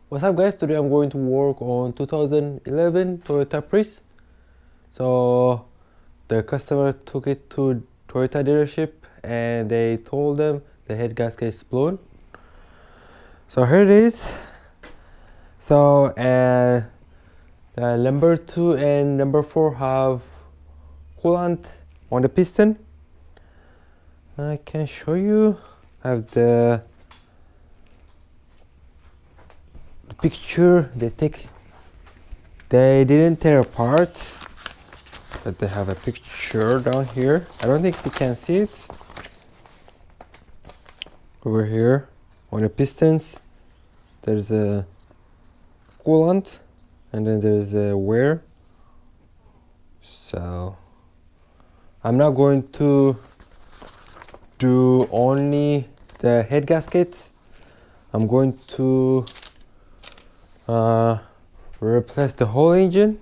What's up guys, today I'm going to work on 2011 Toyota Pruis. So the customer took it to Toyota dealership and they told them the head gasket is blown. So here it is. So number 2 and number 4 have coolant on the piston. I can show you. I have the picture they didn't tear apart, but they have a picture down here. I don't think you can see it. Over here on the pistons there's a coolant and then there's a wear. So I'm not going to do only the head gasket. I'm going to replace the whole engine.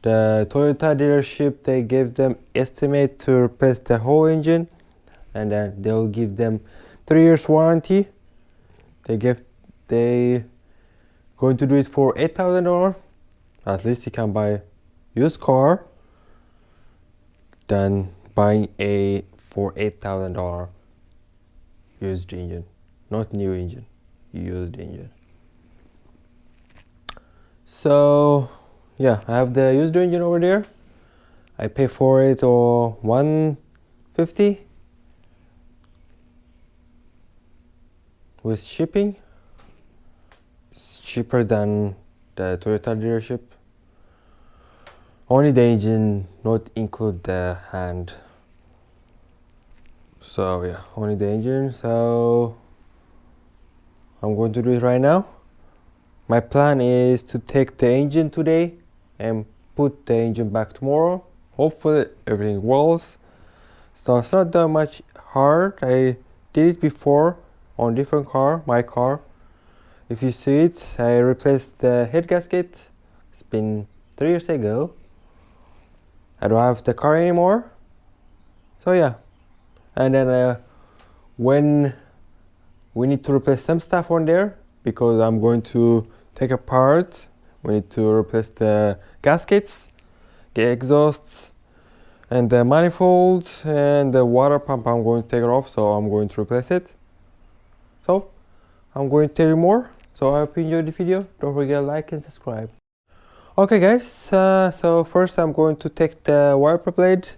The Toyota dealership, they gave them estimate to replace the whole engine, and then they'll give them 3 years warranty. They going to do it for $8,000. At least you can buy used car than buying a for $8,000 used engine, not new engine, used engine. So yeah, I have the used engine over there. I pay for it or $150 with shipping. It's cheaper than the Toyota dealership. Only the engine, not include the hand. So yeah, only the engine. So I'm going to do it right now. My plan is to take the engine today and put the engine back tomorrow. Hopefully everything works. So it's not that much hard. I did it before on different car, my car. If you see it, I replaced the head gasket. It's been 3 years ago. I don't have the car anymore. So yeah. And then when we need to replace some stuff on there, because I'm going to take apart, we need to replace the gaskets, the exhausts, and the manifold, and the water pump. I'm going to take it off, so I'm going to replace it. So I'm going to tell you more. So I hope you enjoyed the video. Don't forget to like and subscribe. Okay guys, so first I'm going to take the wiper blade.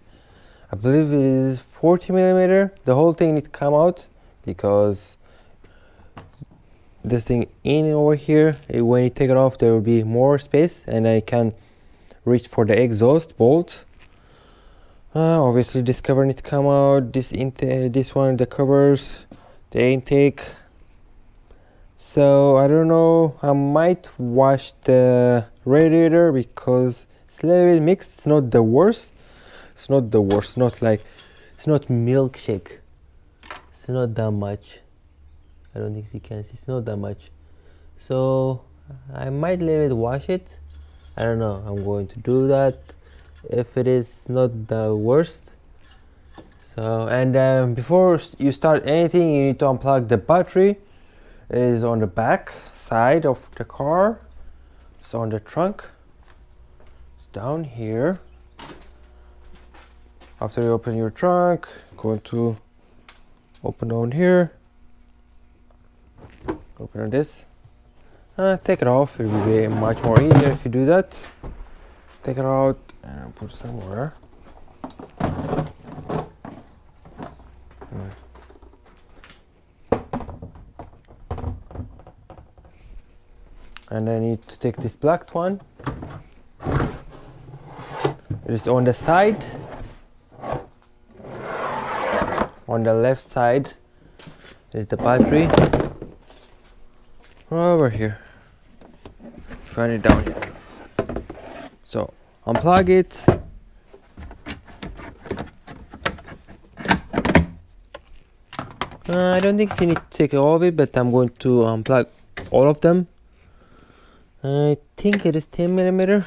I believe it is 40mm. The whole thing needs to come out because this thing in over here, when you take it off there will be more space and I can reach for the exhaust bolt. Obviously this cover needs to come out, this one, the covers, the intake. So I don't know, I might wash the radiator because it's a little bit mixed. It's not the worst, it's not like, it's not milkshake, it's not that much. I don't think you can see, it's not that much. So I might let it wash it. I don't know, I'm going to do that if it is not the worst. So, and before you start anything, you need to unplug the battery. It is on the back side of the car. It's on the trunk. It's down here. After you open your trunk, going to open down here. Open this. Take it off. It will be much more easier if you do that. Take it out and put it somewhere. And I need to take this black one. It is on the side. On the left side is the battery. Over here. Find it down here. So unplug it. I don't think you need to take all of it, but I'm going to unplug all of them. I think it is 10mm.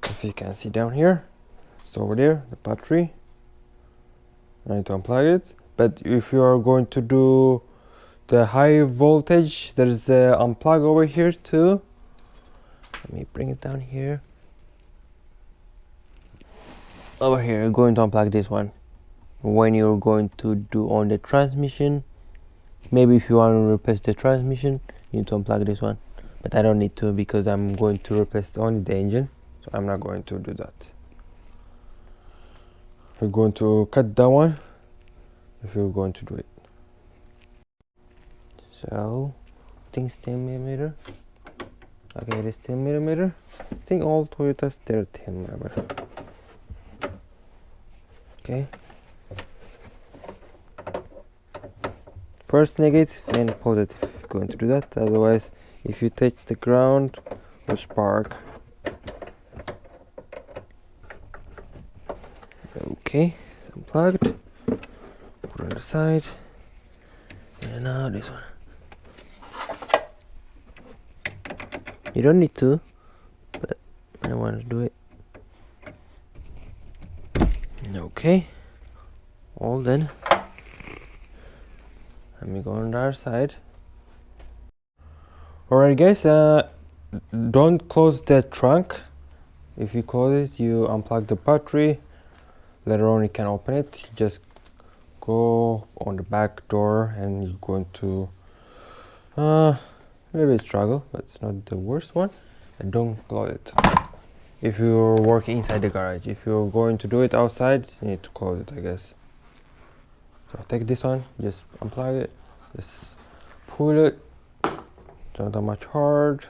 If you can see down here, it's over there, the battery. I need to unplug it. But if you are going to do the high voltage, there's a unplug over here too. Let me bring it down here. Over here, you're going to unplug this one. When you're going to do on the transmission, maybe if you want to replace the transmission, you need to unplug this one. But I don't need to because I'm going to replace only the engine, so I'm not going to do that. We're going to cut that one if you're going to do it. So I think it's 10 millimeter. Okay, it is 10 millimeter. I think all Toyotas they're 10 millimeter. Okay. First negative and positive. Going to do that. Otherwise, if you touch the ground, will spark. Okay, it's unplugged. Put it on the side. And now this one. You don't need to, but I want to do it. Okay, all done. Let me go on the other side. Alright guys, don't close the trunk. If you close it, you unplug the battery. Later on you can open it. Just go on the back door and you're going to a little bit struggle, but it's not the worst one. And don't close it. If you're working inside the garage, if you're going to do it outside, you need to close it, I guess. So take this one, just unplug it, just pull it. It's not that much hard.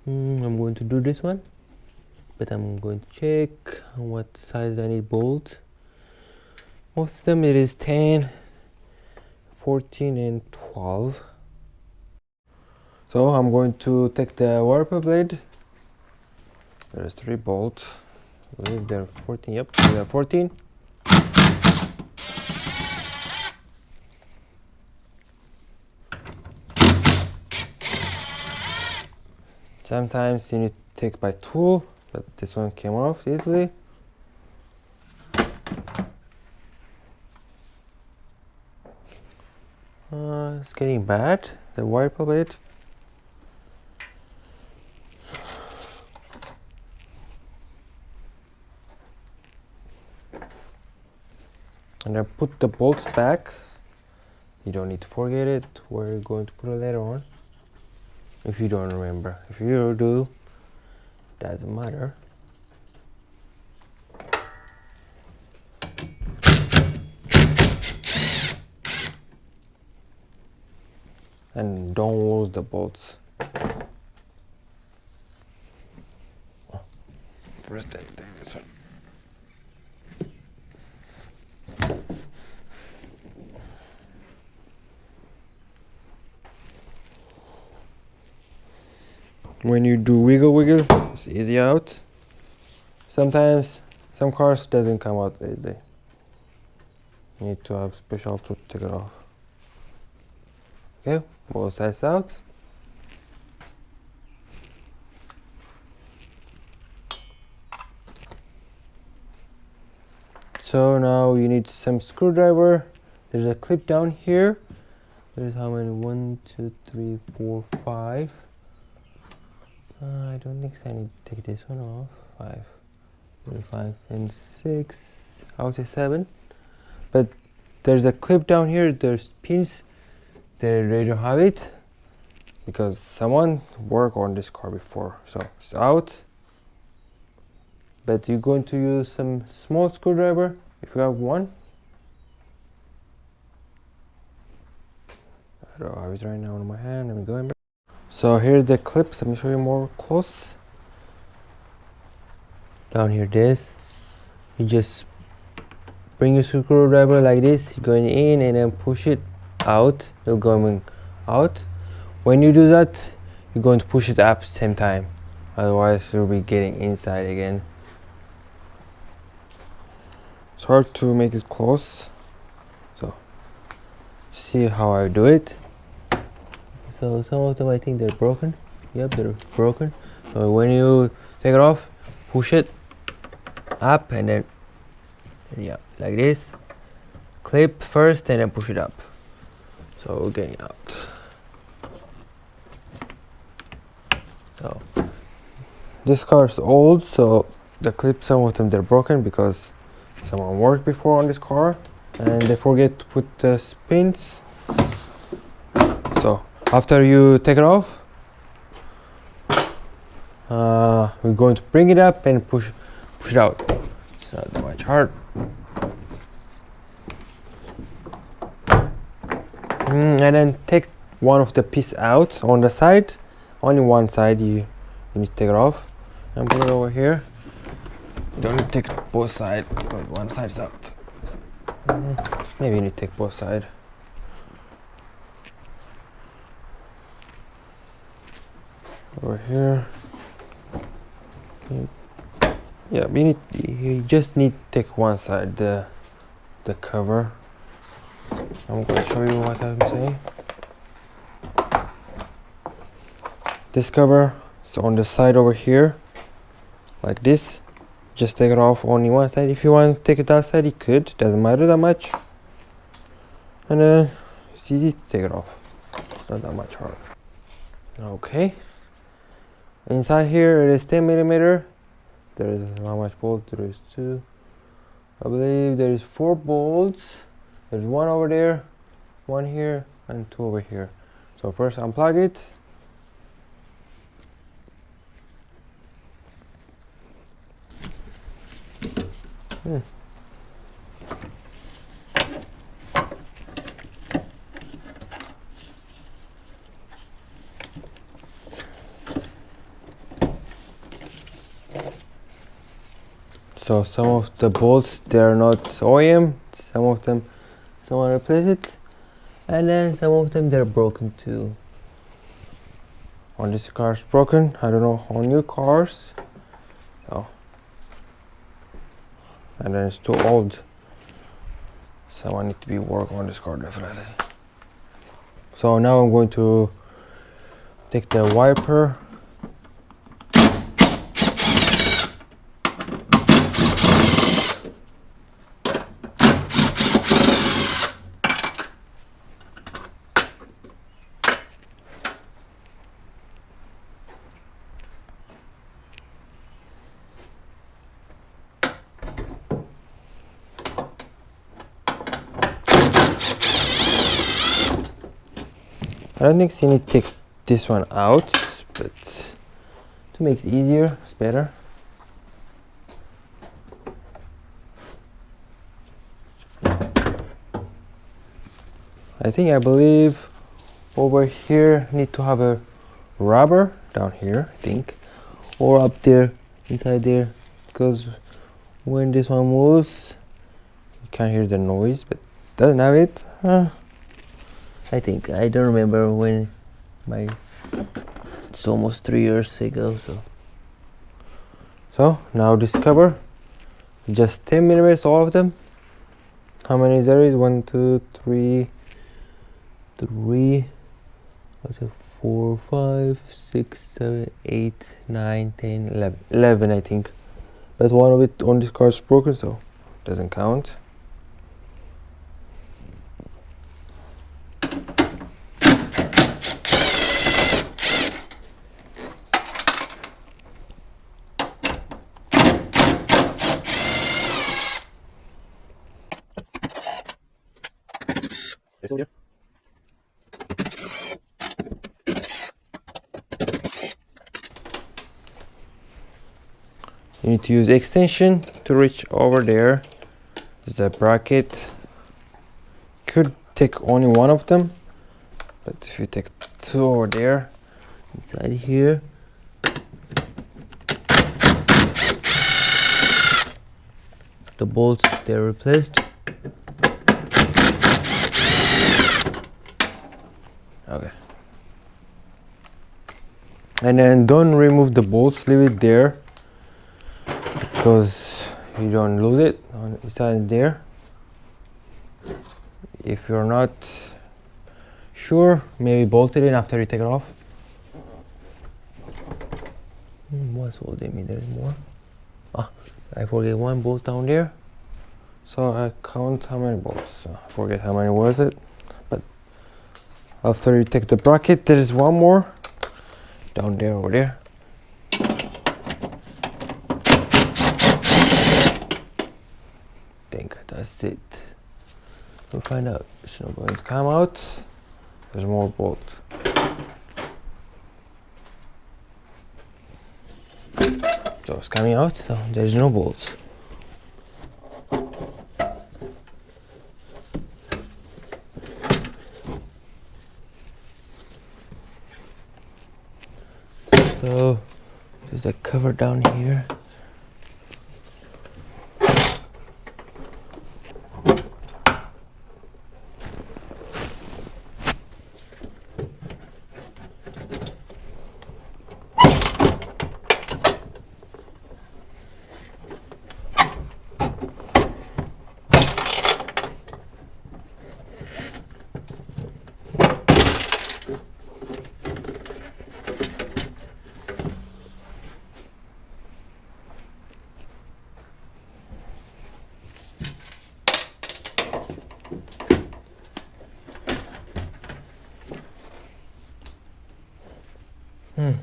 I'm going to do this one, but I'm going to check what size I need bolts. Most of them it is 10, 14 and 12. So I'm going to take the wiper blade. There's 3 bolts. I believe they're 14. Yep, they're 14. Sometimes you need to take by tool, but this one came off easily. It's getting bad, the wiper blade. And I put the bolts back. You don't need to forget it, where you're going to put it later on. If you don't remember. If you do, doesn't matter. And don't lose the bolts. First, I'll take this one. When you do wiggle, it's easy out. Sometimes some cars doesn't come out easily. You need to have special to take it off. Okay, both sides out. So now you need some screwdriver. There's a clip down here. There's how many? 1, 2, 3, 4, 5. I don't think so. I need to take this one off. 5, 5 and 6. I would say 7. But there's a clip down here. There's pins. They don't have it because someone worked on this car before. So it's out. But you're going to use some small screwdriver if you have one. I don't have it right now in my hand. Let me go in. So here's the clips. Let me show you more close. Down here, this. You just bring your screwdriver like this. You're going in and then push it out. You're going out. When you do that, you're going to push it up at the same time. Otherwise, you'll be getting inside again. It's hard to make it close. So, see how I do it. So some of them I think they're broken. Yep, they're broken. So when you take it off, push it up and then Yeah, like this. Clip first and then push it up. So we're getting out. So this car is old, so the clips, some of them they're broken because someone worked before on this car and they forget to put the pins. So after you take it off, we're going to bring it up and push it out. It's not that much hard. And then take one of the piece out on the side. Only one side you need to take it off and put it over here. You don't need to take both sides because one side is out. Maybe you need to take both sides. Over here. Yeah, you just need to take one side, the cover. I'm going to show you what I'm saying. This cover is on the side over here, like this. Just take it off only one side. If you want to take it that side, you could. Doesn't matter that much. And then it's easy to take it off. It's not that much hard. Okay. Inside here it is 10 millimeter. There is how much bolt? There is 2. I believe there is 4 bolts. There's 1 over there, 1 here, and 2 over here. So first unplug it. So some of the bolts, they are not OEM. Some of them someone replaced it, and then some of them they're broken too. On this car is broken. I don't know on new cars. Oh, and then it's too old. Someone need to be work on this car definitely. So now I'm going to take the wiper. I don't think you need to take this one out, but to make it easier, it's better. I believe over here need to have a rubber down here, I think, or up there, inside there, because when this one moves, you can't hear the noise, but doesn't have it. I think I don't remember when it's almost 3 years ago. So now this cover, just 10 millimeters, all of them. How many is there? 1, 2, 3, 4, 5, 6, 7, 8, 9, 10, 11. 11, I think. But one of it on this car is broken, so doesn't count. Here. You need to use extension to reach over there. There's a bracket. Could take only one of them, but if you take 2 over there, inside here, the bolts, they're replaced. Okay. And then don't remove the bolts, leave it there because you don't lose it on inside there. If you're not sure, maybe bolt it in after you take it off. What's holding me? There's more. I forget one bolt down there. So I count how many bolts. I forget how many was it, but after you take the bracket, there is one more down there, over there. I think that's it. We'll find out. It's not going to come out. There's more bolt. So it's coming out, so there's no bolts. So there's a cover down here.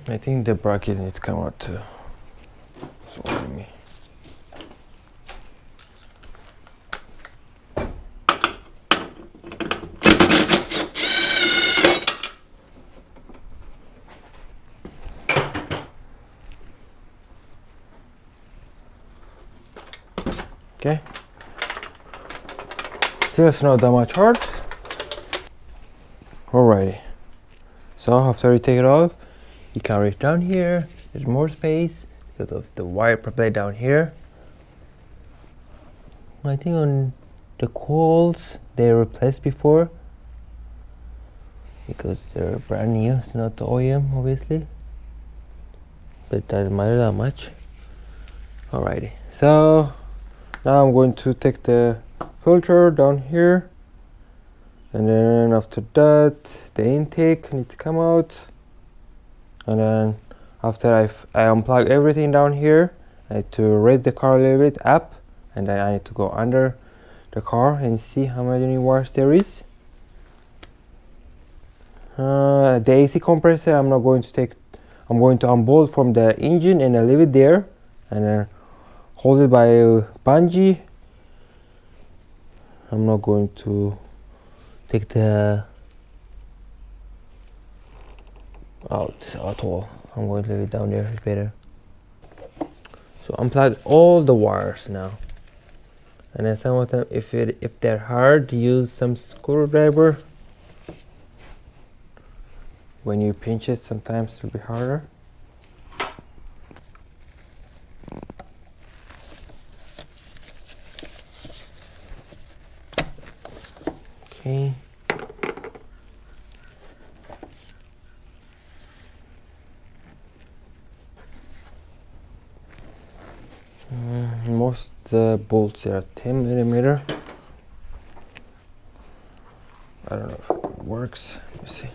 I think the bracket needs to come out too. So let me. Okay. Still it's not that much hard. Alrighty. So after you take it off, you can reach down here. There's more space because of the wire probably down here. I think on the coils they replaced before because they're brand new. It's not the OEM obviously, but it doesn't matter that much. Alrighty. So now I'm going to take the filter down here, and then after that the intake needs to come out, and then after I unplug everything down here, I need to raise the car a little bit up, and then I need to go under the car and see how many wires there is. The AC compressor I'm not going to take. I'm going to unbolt from the engine and I leave it there, and then hold it by a bungee. I'm not going to take the out at all. I'm going to leave it down there. It's better. So unplug all the wires now, and then some of them, if they're hard, use some screwdriver. When you pinch it, sometimes it'll be harder. Okay. Most the bolts are 10 millimeter. I don't know if it works. Let me see.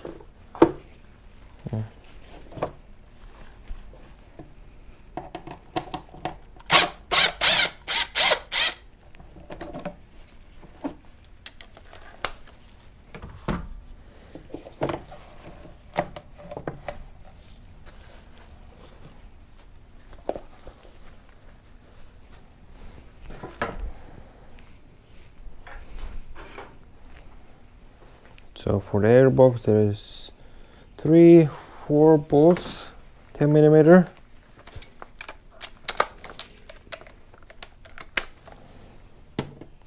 So for the airbox there is 3-4 bolts, 10 millimeter.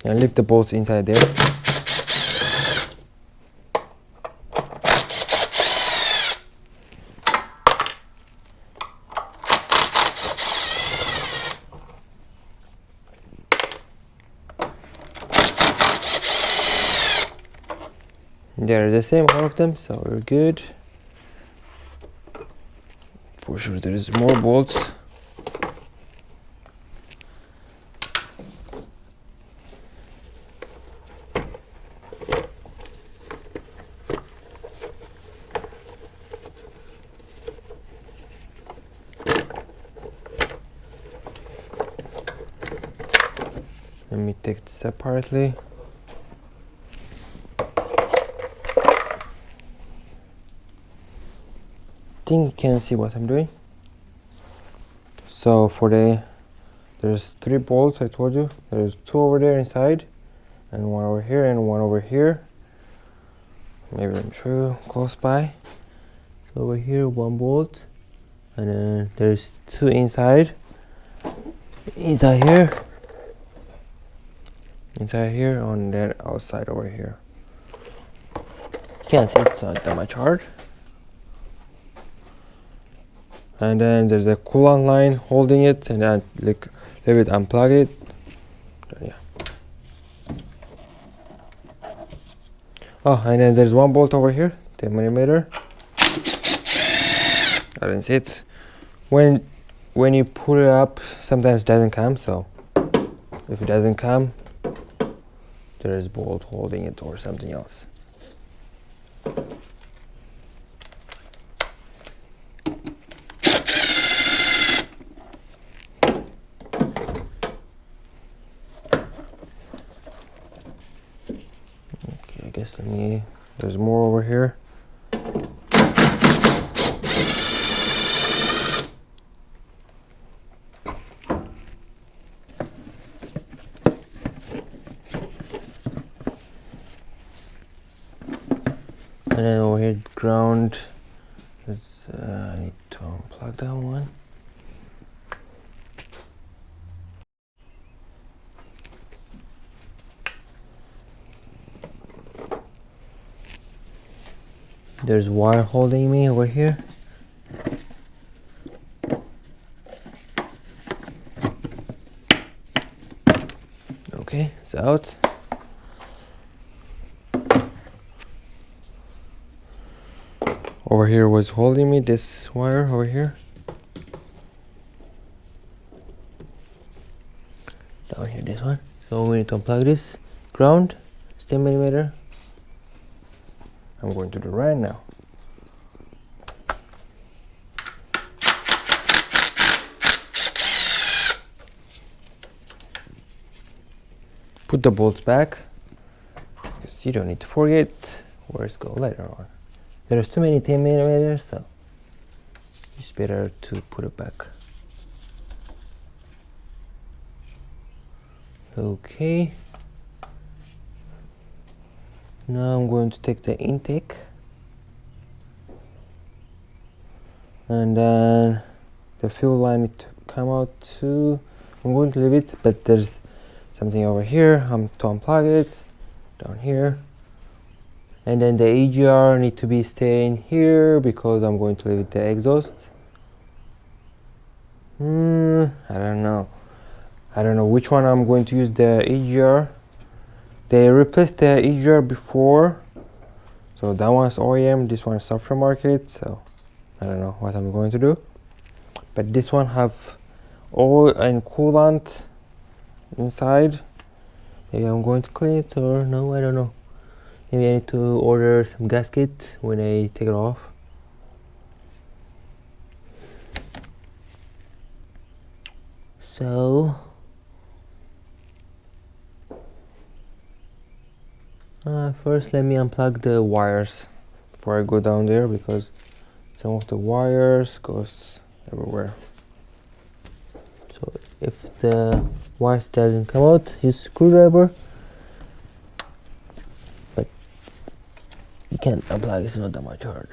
And leave the bolts inside there. They're the same, all of them, so we're good. For sure there is more bolts. Let me take this separately. Think you can see what I'm doing. So for there's 3 bolts, I told you. There's 2 over there inside, and 1 over here, and 1 over here. Maybe let me show you close by. So over here, 1 bolt, and then there's 2 inside here, on the outside over here. Can't see, it's not that much hard. And then there's a coolant line holding it, and then leave it, unplug it. Yeah. Oh, and then there's 1 bolt over here, 10 millimeter. I didn't see it. When you pull it up, sometimes it doesn't come. So if it doesn't come, there is bolt holding it or something else. I guess there's more over here. And then over here, ground. I need to unplug that one. There's wire holding me over here. Okay, it's out. Over here was holding me, this wire over here. Down here, this one. So we need to unplug this ground, 10 millimeter. I'm going to do right now. Put the bolts back, because you don't need to forget where it's go later on. There's too many 10 millimeters, so it's better to put it back. Okay. Now I'm going to take the intake, and then the fuel line need to come out too. I'm going to leave it, but there's something over here. I'm to unplug it down here, and then the EGR need to be staying here because I'm going to leave the exhaust. I don't know which one I'm going to use the EGR. They replaced the EGR before, so that one's OEM, this one is software market, so I don't know what I'm going to do. But this one have oil and coolant inside. Maybe I'm going to clean it, or no, I don't know. Maybe I need to order some gasket when I take it off. So first let me unplug the wires before I go down there, because some of the wires goes everywhere. So if the wires doesn't come out, use screwdriver, but you can't unplug, it's not that much hard.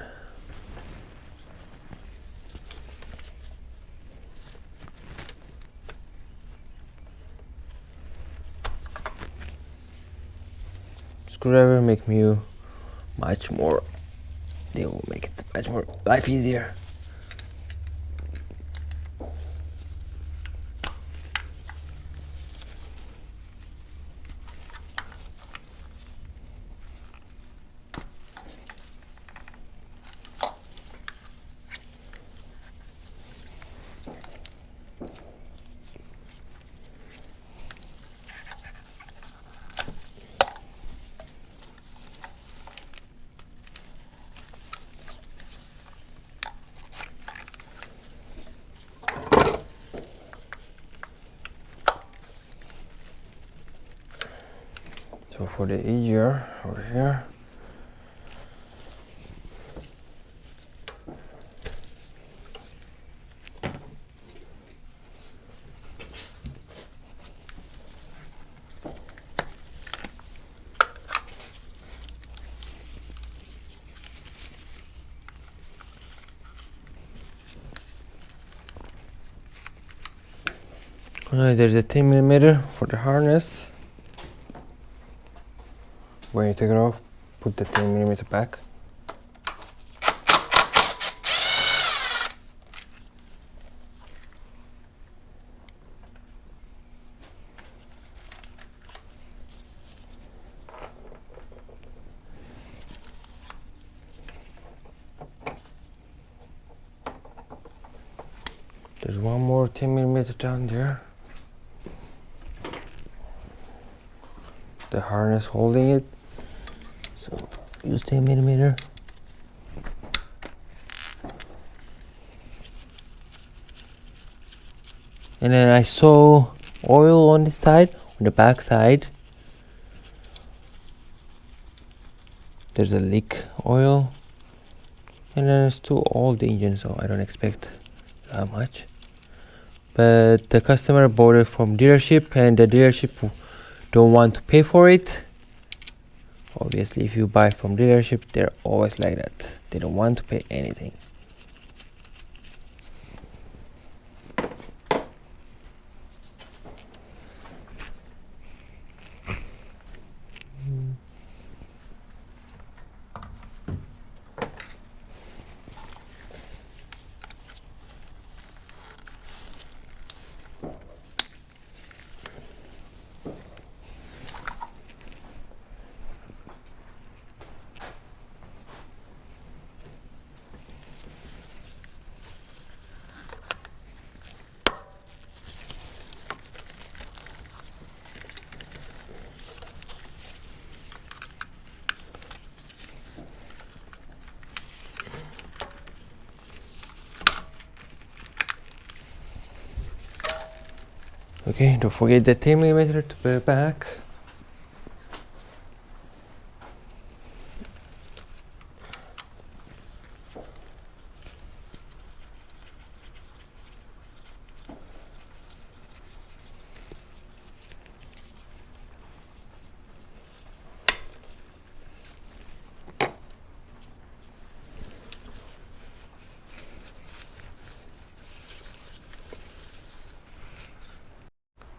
Screwdriver make me much more, they will make it much more life easier. So for the easier over here, there's a 10mm for the harness. When you take it off, put the 10mm back. There's one more 10mm down there. The harness holding it. So use 10mm. And then I saw oil on this side, on the back side. There's a leak oil. And then it's too old engine, so I don't expect that much. But the customer bought it from dealership, and the dealership don't want to pay for it. Obviously, if you buy from dealership, they're always like that. They don't want to pay anything. Okay, don't forget the 10mm to put back.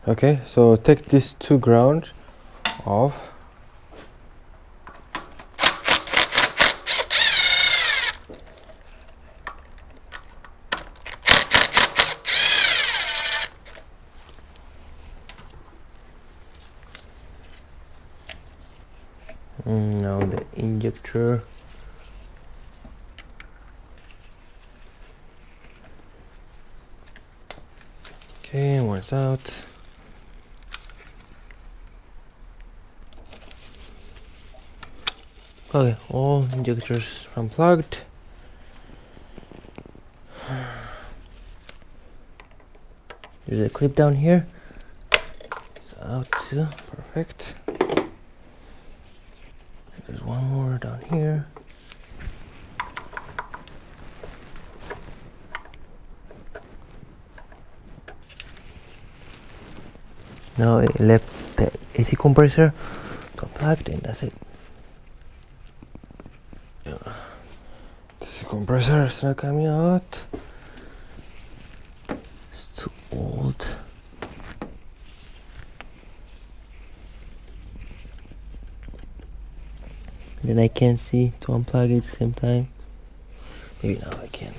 Okay, so take this two ground off. Now the injector. Okay, one's out. Okay, all injectors unplugged. There's a clip down here. It's out too. Perfect. There's one more down here. Now I left the AC compressor unplugged, and that's it. This compressor is not coming out. It's too old. Then I can't see to unplug it at the same time. Maybe now I can.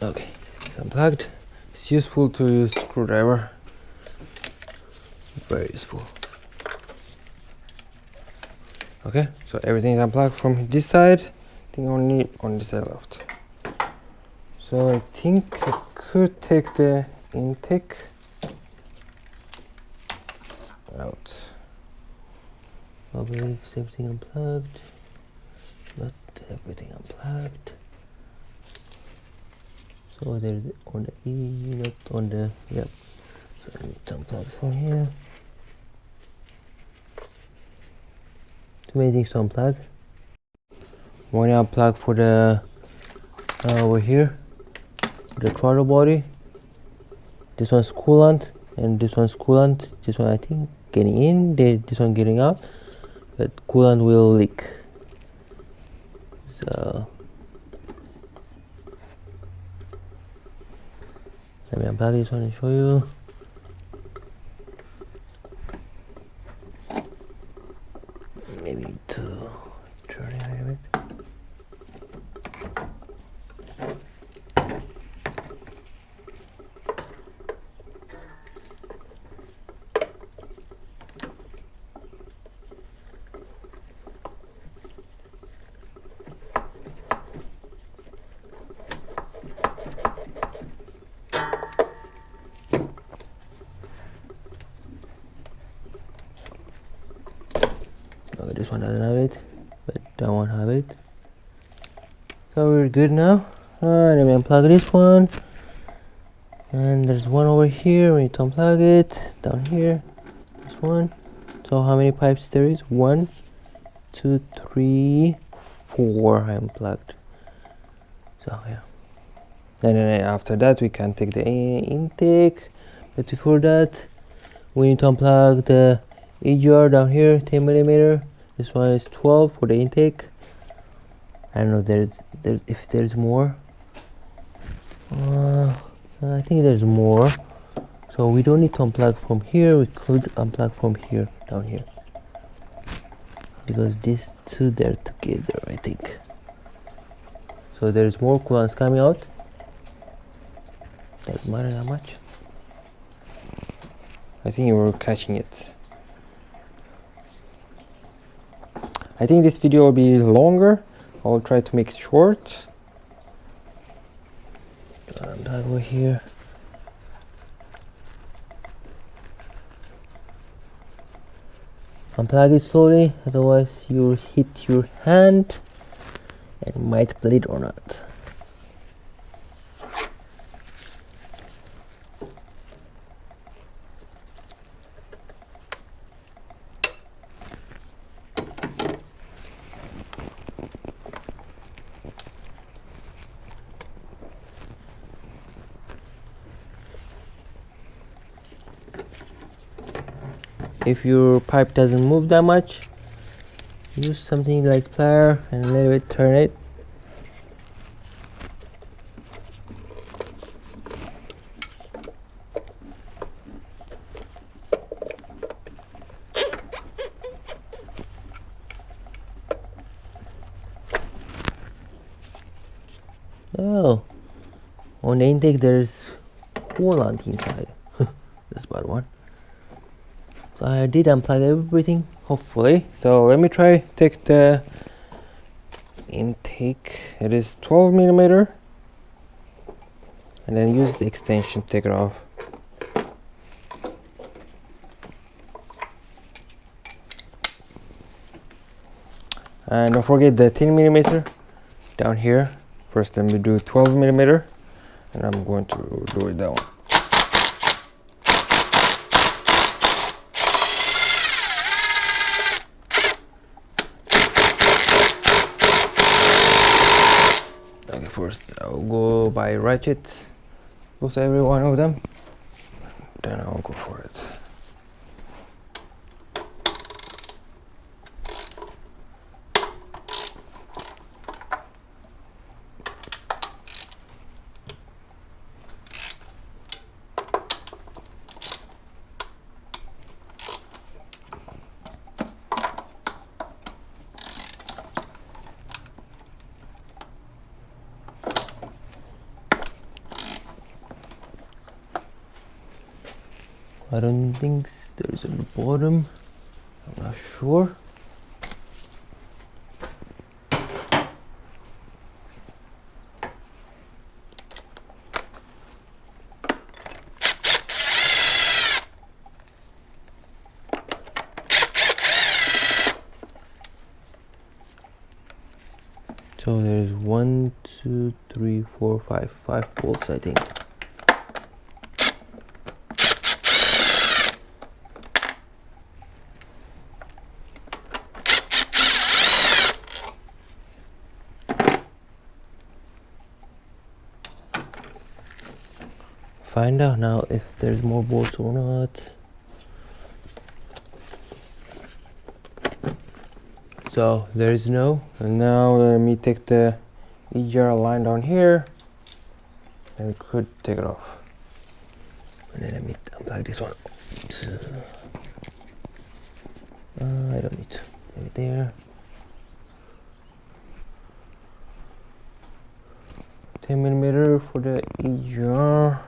Okay, it's unplugged. It's useful to use screwdriver. Very useful. Okay, so everything is unplugged from this side. I think only on this side left. So I think I could take the intake out. Probably everything unplugged. Not everything unplugged. So there's on the E, not on the, yep. So I need to unplug from here. Too many things to unplug. One unplug for the over here, the throttle body. This one's coolant, and this one's coolant. This one I think getting in, this one getting out, but coolant will leak. So let me unplug this one and show you. Maybe to turn it a little bit. Okay, this one doesn't have it, but that one have it. So we're good now. Let me unplug this one. And there's one over here. We need to unplug it. Down here, this one. So how many pipes there is? 1, 2, 3, 4 I unplugged. So yeah. And then after that we can take the intake. But before that, we need to unplug the EGR down here, 10 millimeter. This one is 12 for the intake. I don't know if there's more. I think there's more. So we don't need to unplug from here. We could unplug from here, down here, because these two they're together, I think. So there's more coolants coming out. Doesn't matter that much. I think you were catching it. I think this video will be longer. I'll try to make it short. Unplug over here. Unplug it slowly, otherwise you'll hit your hand and might bleed or not. If your pipe doesn't move that much, use something like plier and a little bit turn it. Oh, on the intake there's coolant inside. That's bad one. So I did unplug everything, hopefully. So let me try take the intake. It is 12 millimeter, and then use the extension to take it off. And don't forget the 10 millimeter down here. First let me do 12 millimeter, and I'm going to do it that one. Okay, first I'll go by ratchet, close every one of them, then I'll go for it. I don't think there's at the bottom. I'm not sure. So there's 1, 2, 3, 4, 5 bolts, I think. find out now if there's more bolts or not. So there is no. And now let me take the EGR line down here and we could take it off. And then let me unplug this one. I don't need to. Leave it there. 10mm for the EGR.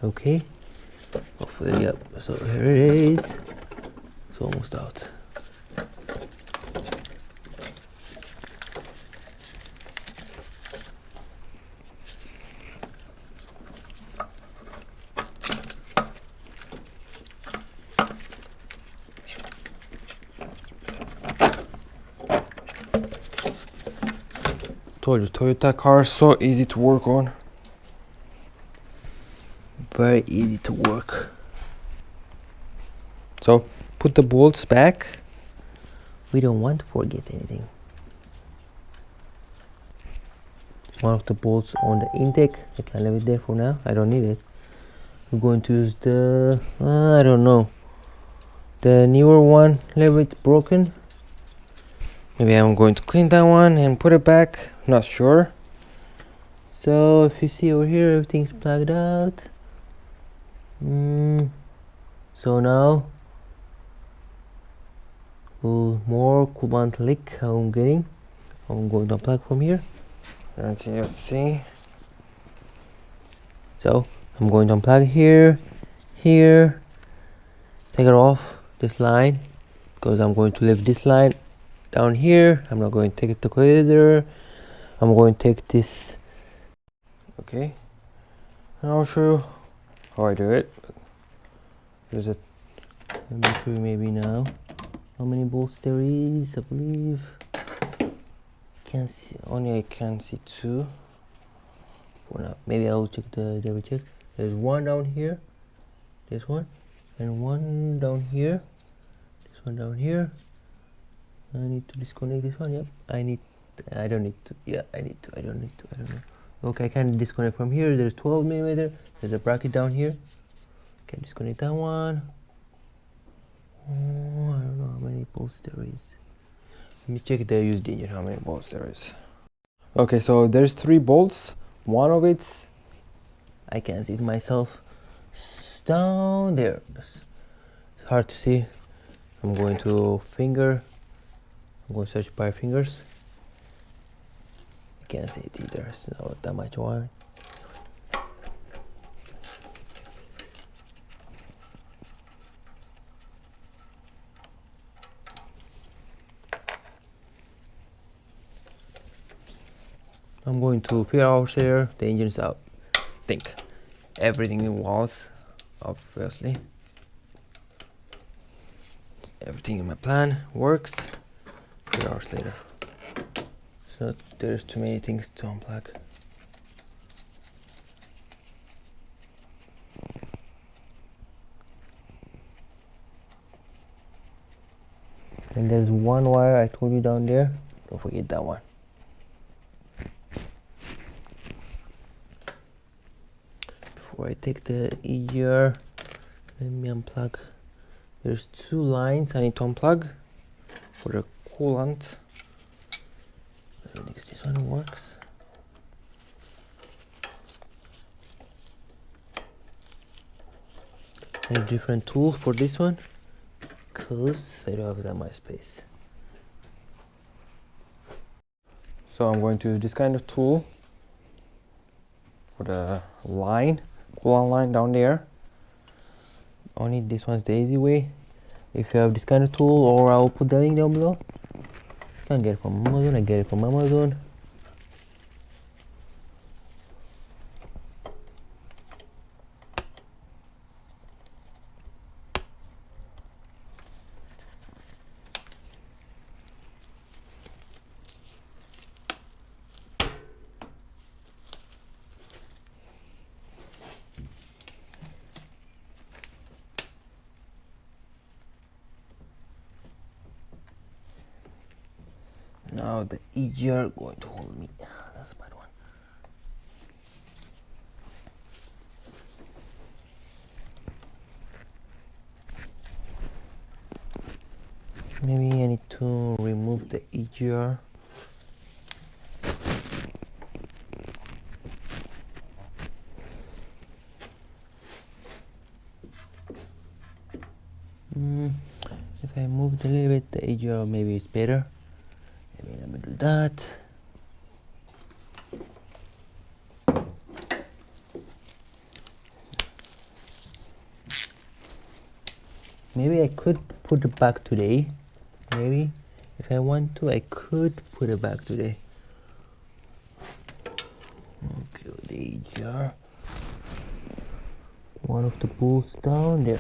Okay, hopefully, yep, so here it is. It's almost out. Told you, Toyota car is so easy to work on. Very easy to work. So put the bolts back. We don't want to forget anything. One of the bolts on the intake, I can leave it there for now. I don't need it. We're going to use the I don't know, the newer one. Leave it broken. Maybe I'm going to clean that one and put it back. Not sure. So if you see over here, everything's plugged out. So now more coolant leak I'm getting. I'm going to unplug from here. Let's see. So I'm going to unplug here, take it off this line because I'm going to leave this line down here. I'm not going to take it to coiler. I'm going to take this. Okay, I'll show you how I do it. There's a. Let me show you maybe now how many bolts there is. I believe can see only I can see 2 for now. Maybe I'll check the double check. There's one down here, this one, and one down here, this one down here. I need to disconnect this one. Yep, I don't need to. Yeah, I need to. I don't need to. I don't know. Okay, I can disconnect from here. There's 12mm. There's a bracket down here. Can disconnect that one. Oh, I don't know how many bolts there is. Let me check the used engine how many bolts there is. Okay, so there's 3 bolts. One of it's I can see it myself down there. It's hard to see. I'm going to search by fingers. I can't see it either. It's not that much wire. I'm going to figure out here the engine's out. Think everything in walls, obviously. Everything in my plan works. 3 hours later. So there's too many things to unplug. And there's one wire I told you down there. Don't forget that one. Before I take the EGR, let me unplug. There's 2 lines I need to unplug for the coolant. I think this one works. I need a different tool for this one because I don't have that much space. So I'm going to use this kind of tool for the line, coolant line down there. Only this one's the easy way. If you have this kind of tool, or I'll put the link down below. You can get it from Amazon. I get it from Amazon. Now the easier going to hold me. That's a bad one. Maybe I need to remove the easier. If I move a little bit, the easier maybe it's better. Maybe let me do that. Maybe I could put it back today. Maybe if I want to, I could put it back today. Okay, the easier. One of the bolts down there.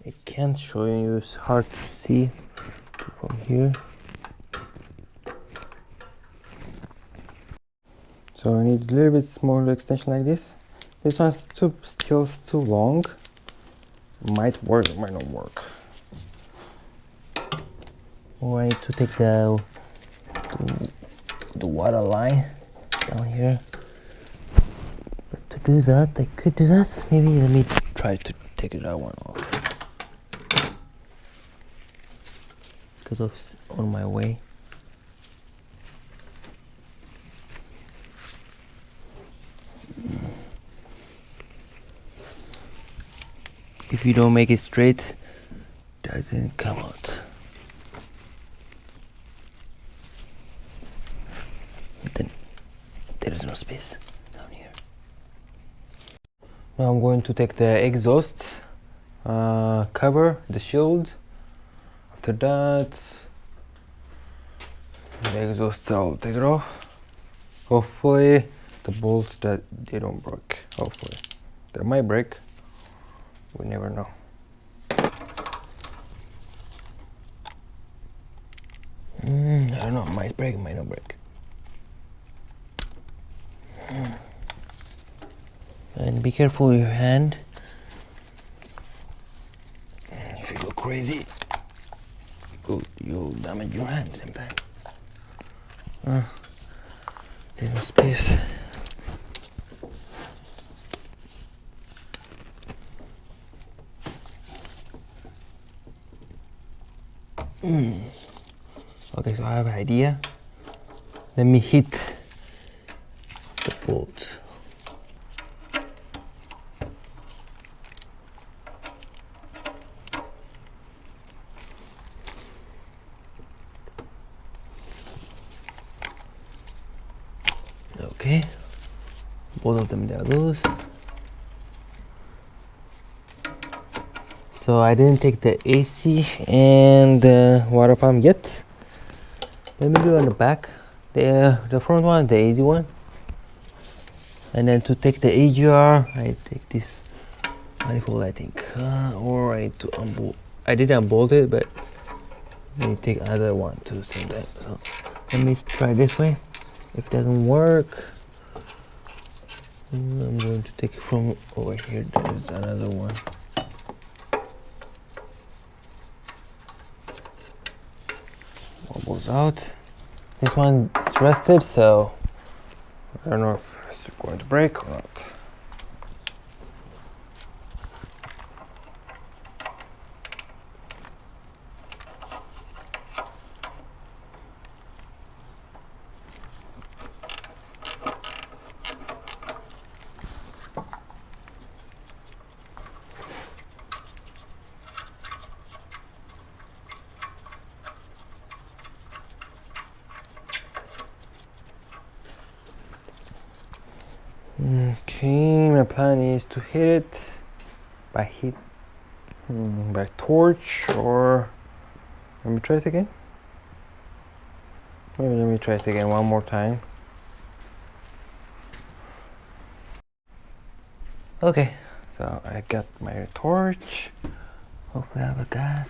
I can't show you, it's hard to see from here. So I need a little bit smaller extension like this. This one's still too long. Might work, might not work. Or I need to take the water line down here. But to do that, I could do that. Maybe let me try to take that one off. Because it's on my way. If you don't make it straight, it doesn't come out. Then there is no space down here. Now I'm going to take the exhaust cover, the shield. After that, the exhaust, I'll take it off. Hopefully the bolts that they don't break. Hopefully they might break. We never know. I don't know, might break, might not break. And be careful with your hand. If you go crazy, you'll damage your hand sometimes. There's no space. Okay, so I have an idea. Let me hit the bolt. Okay, both of them they are loose. So I didn't take the AC and the water pump yet. Let me do it on the back. The front one, the easy one. And then to take the AGR, I take this manifold, I think, or I need to unbolt. I did unbolt it, but let me take another one too sometime. So let me try this way. If it doesn't work, I'm going to take it from over here. There's another one. Goes out. This one is rusted, so I don't know if it's going to break or not. Okay, my plan is to hit it by torch, or let me try it again. Maybe let me try it again one more time. Okay, so I got my torch. Hopefully I have a gas.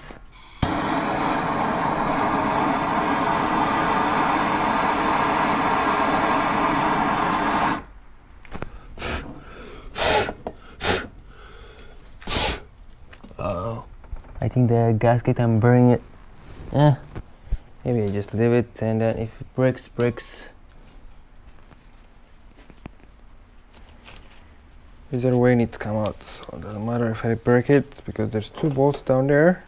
I think the gasket, I'm burning it. Maybe I just leave it, and then if it breaks. Either way need to come out, so it doesn't matter if I break it, because there's 2 bolts down there.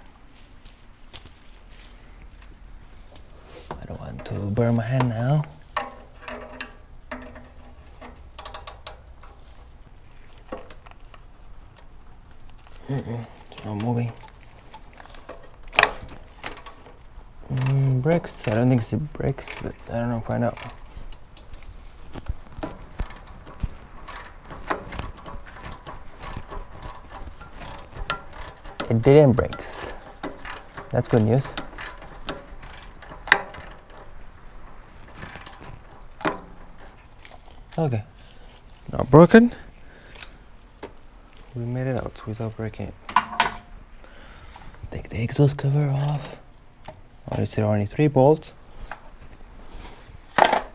I don't want to burn my hand now. It's not moving. Breaks? I don't think it breaks, but I don't know, find out. It didn't break. That's good news. Okay, it's not broken. We made it out without breaking it. Take the exhaust cover off. Oh, it's only 3 bolts.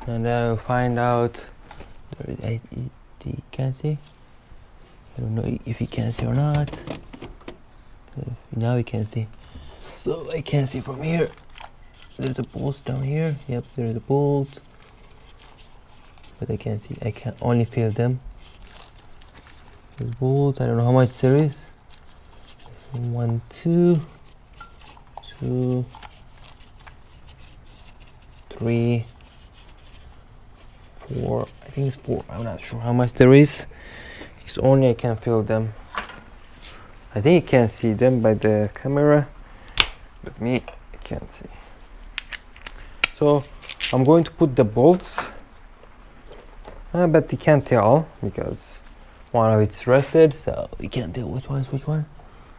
And I'll find out. You can see. I don't know if you can see or not. Now you can see. So I can see from here. There's a bolt down here. Yep, there's a bolt. But I can't see. I can only feel them. There's bolts. I don't know how much there is. 1, 2, 2, 3, 4. I think it's 4. I'm not sure how much there is. It's only I can feel them. I think you can see them by the camera, but me, I can't see. So I'm going to put the bolts, but you can't tell because one of it's rusted, so you can't tell which one is which one.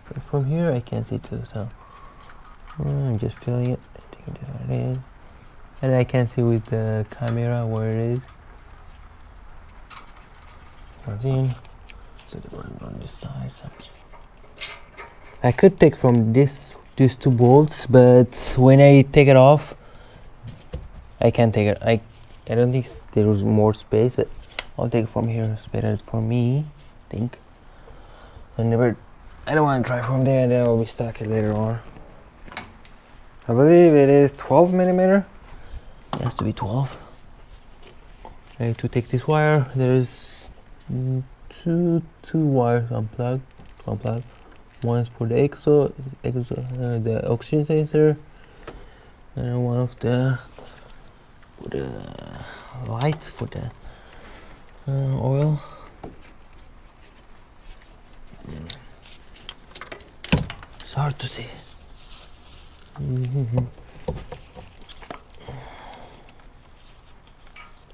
But from here I can see too, so I'm just feeling it. I think that's what it is. And I can see with the camera where it is. So the one on this side. So. I could take from these 2 bolts, but when I take it off, I can't take it. I don't think there's more space, but I'll take it from here. It's better for me, I think. I don't want to try from there, and then I'll be stuck later on. I believe it is 12 millimeter. It has to be 12. I need to take this wire. There is two wires unplugged. One's for the the oxygen sensor, and one of the for the lights for the oil. It's hard to see.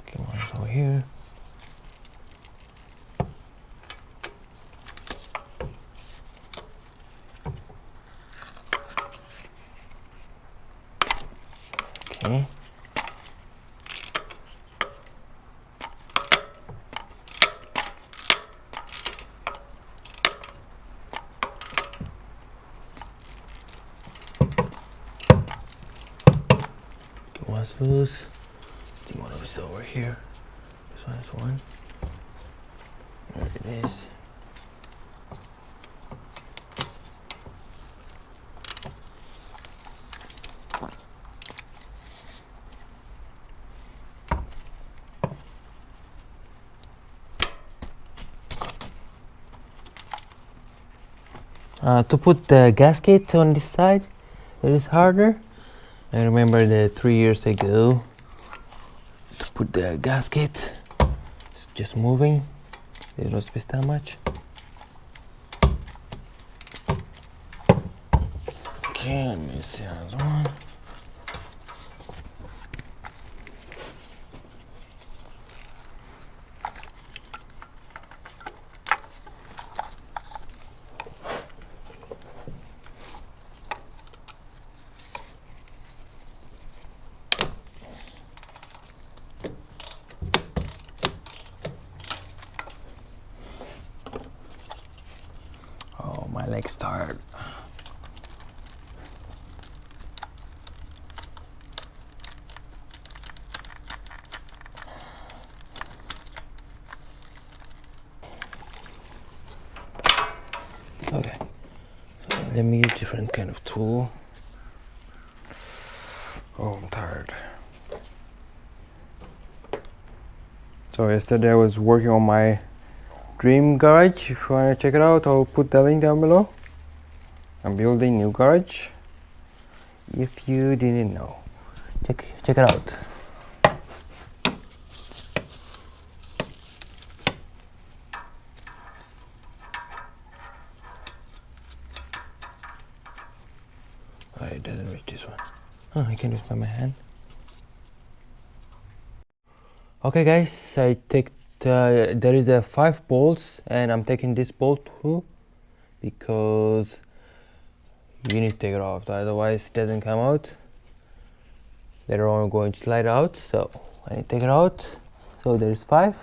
Okay, one's over here. Okay. One's loose. I think one of it's over here. This one is one. There it is. To put the gasket on this side, it is harder. I remember that 3 years ago, to put the gasket, it's just moving. There's no space that much. Okay, let me see another one. My leg's tired. Okay, so Let me use different kind of tool. Oh, I'm tired. So yesterday I was working on my dream garage. If you want to check it out, I'll put the link down below. I'm building new garage. If you didn't know, check it out. Oh, it doesn't reach this one. Oh, I can do it by my hand. Okay guys, I take there is 5 bolts and I'm taking this bolt too because you need to take it off, otherwise it doesn't come out. Later on I'm going to slide out, so I need to take it out. So there's 5.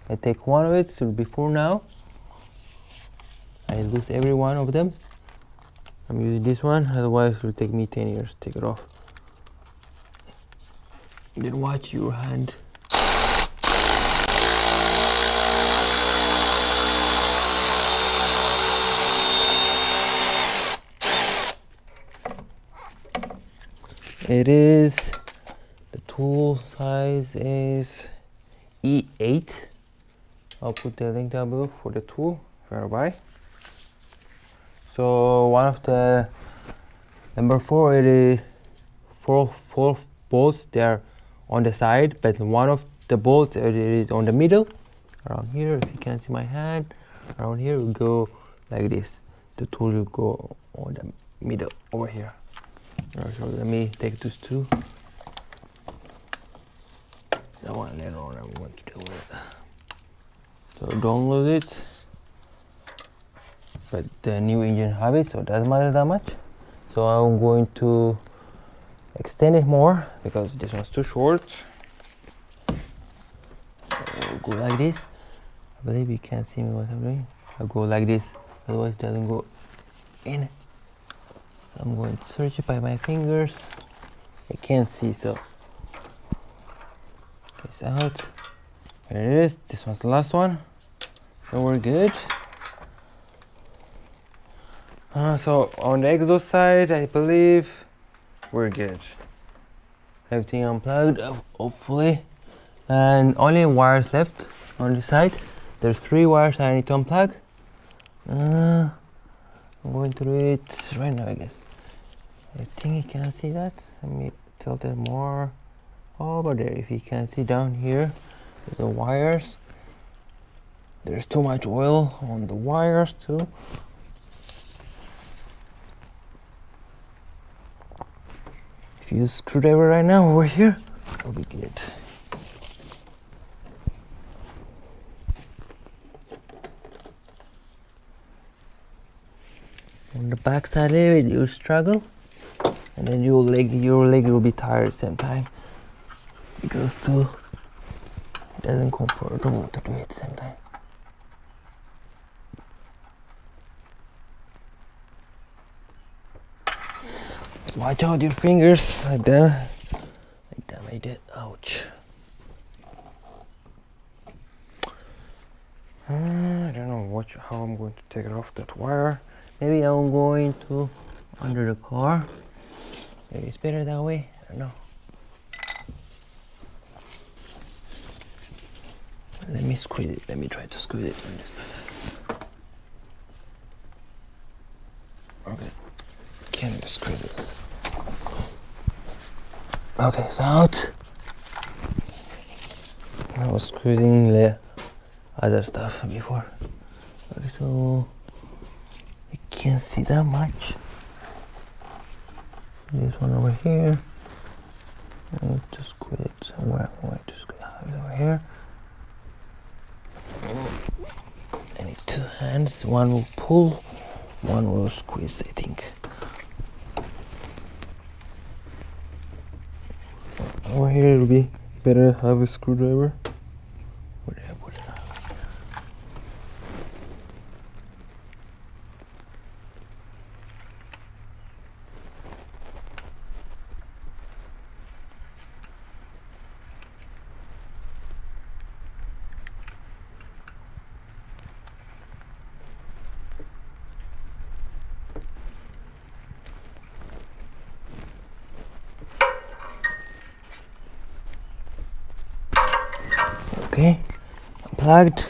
I take one of it, so it'll be 4 now. I lose every one of them. I'm using this one, otherwise it will take me 10 years to take it off. Then watch your hand. It is, the tool size is E8. I'll put the link down below for the tool if you want to buy. So one of the number 4, it is four bolts. They are on the side, but one of the bolts it is on the middle. Around here, if you can see my hand, around here will go like this. The tool will go on the middle over here. Alright, so let me take those 2. That one later on I'm going to deal with it. So don't lose it. But the new engine have it, so it doesn't matter that much. So I'm going to extend it more because this one's too short. So I'll go like this. I believe you can't see me what I'm doing. I'll go like this, otherwise it doesn't go in. So I'm going to search it by my fingers. I can't see, so it's out. There it is. This one's the last one. So we're good. So on the exhaust side, I believe we're good. Everything unplugged, hopefully. And only wires left on this side. There's 3 wires I need to unplug. I'm going to do it right now, I guess. I think you can see that. Let me tilt it more over there. If you can see down here, the wires. There's too much oil on the wires too. If you use a screwdriver right now over here, it'll be good. On the back side of it, you struggle, and then your leg will be tired at the same time because it doesn't comfortable to do it at the same time. Watch out your fingers, like that. Like that made it. Ouch. I don't know how I'm going to take it off that wire. Maybe I'm going to under the car. Maybe it's better that way. I don't know. Let me squeeze it. Let me try to squeeze it. Okay. Can you squeeze this? Okay, it's out. I was squeezing the other stuff before. Okay, so I can't see that much. This one over here. I need to squeeze it somewhere. I'm going to squeeze it over here. I need 2 hands. One will pull, one will squeeze, I think. Over here it'll be better to have a screwdriver. Okay, unplugged.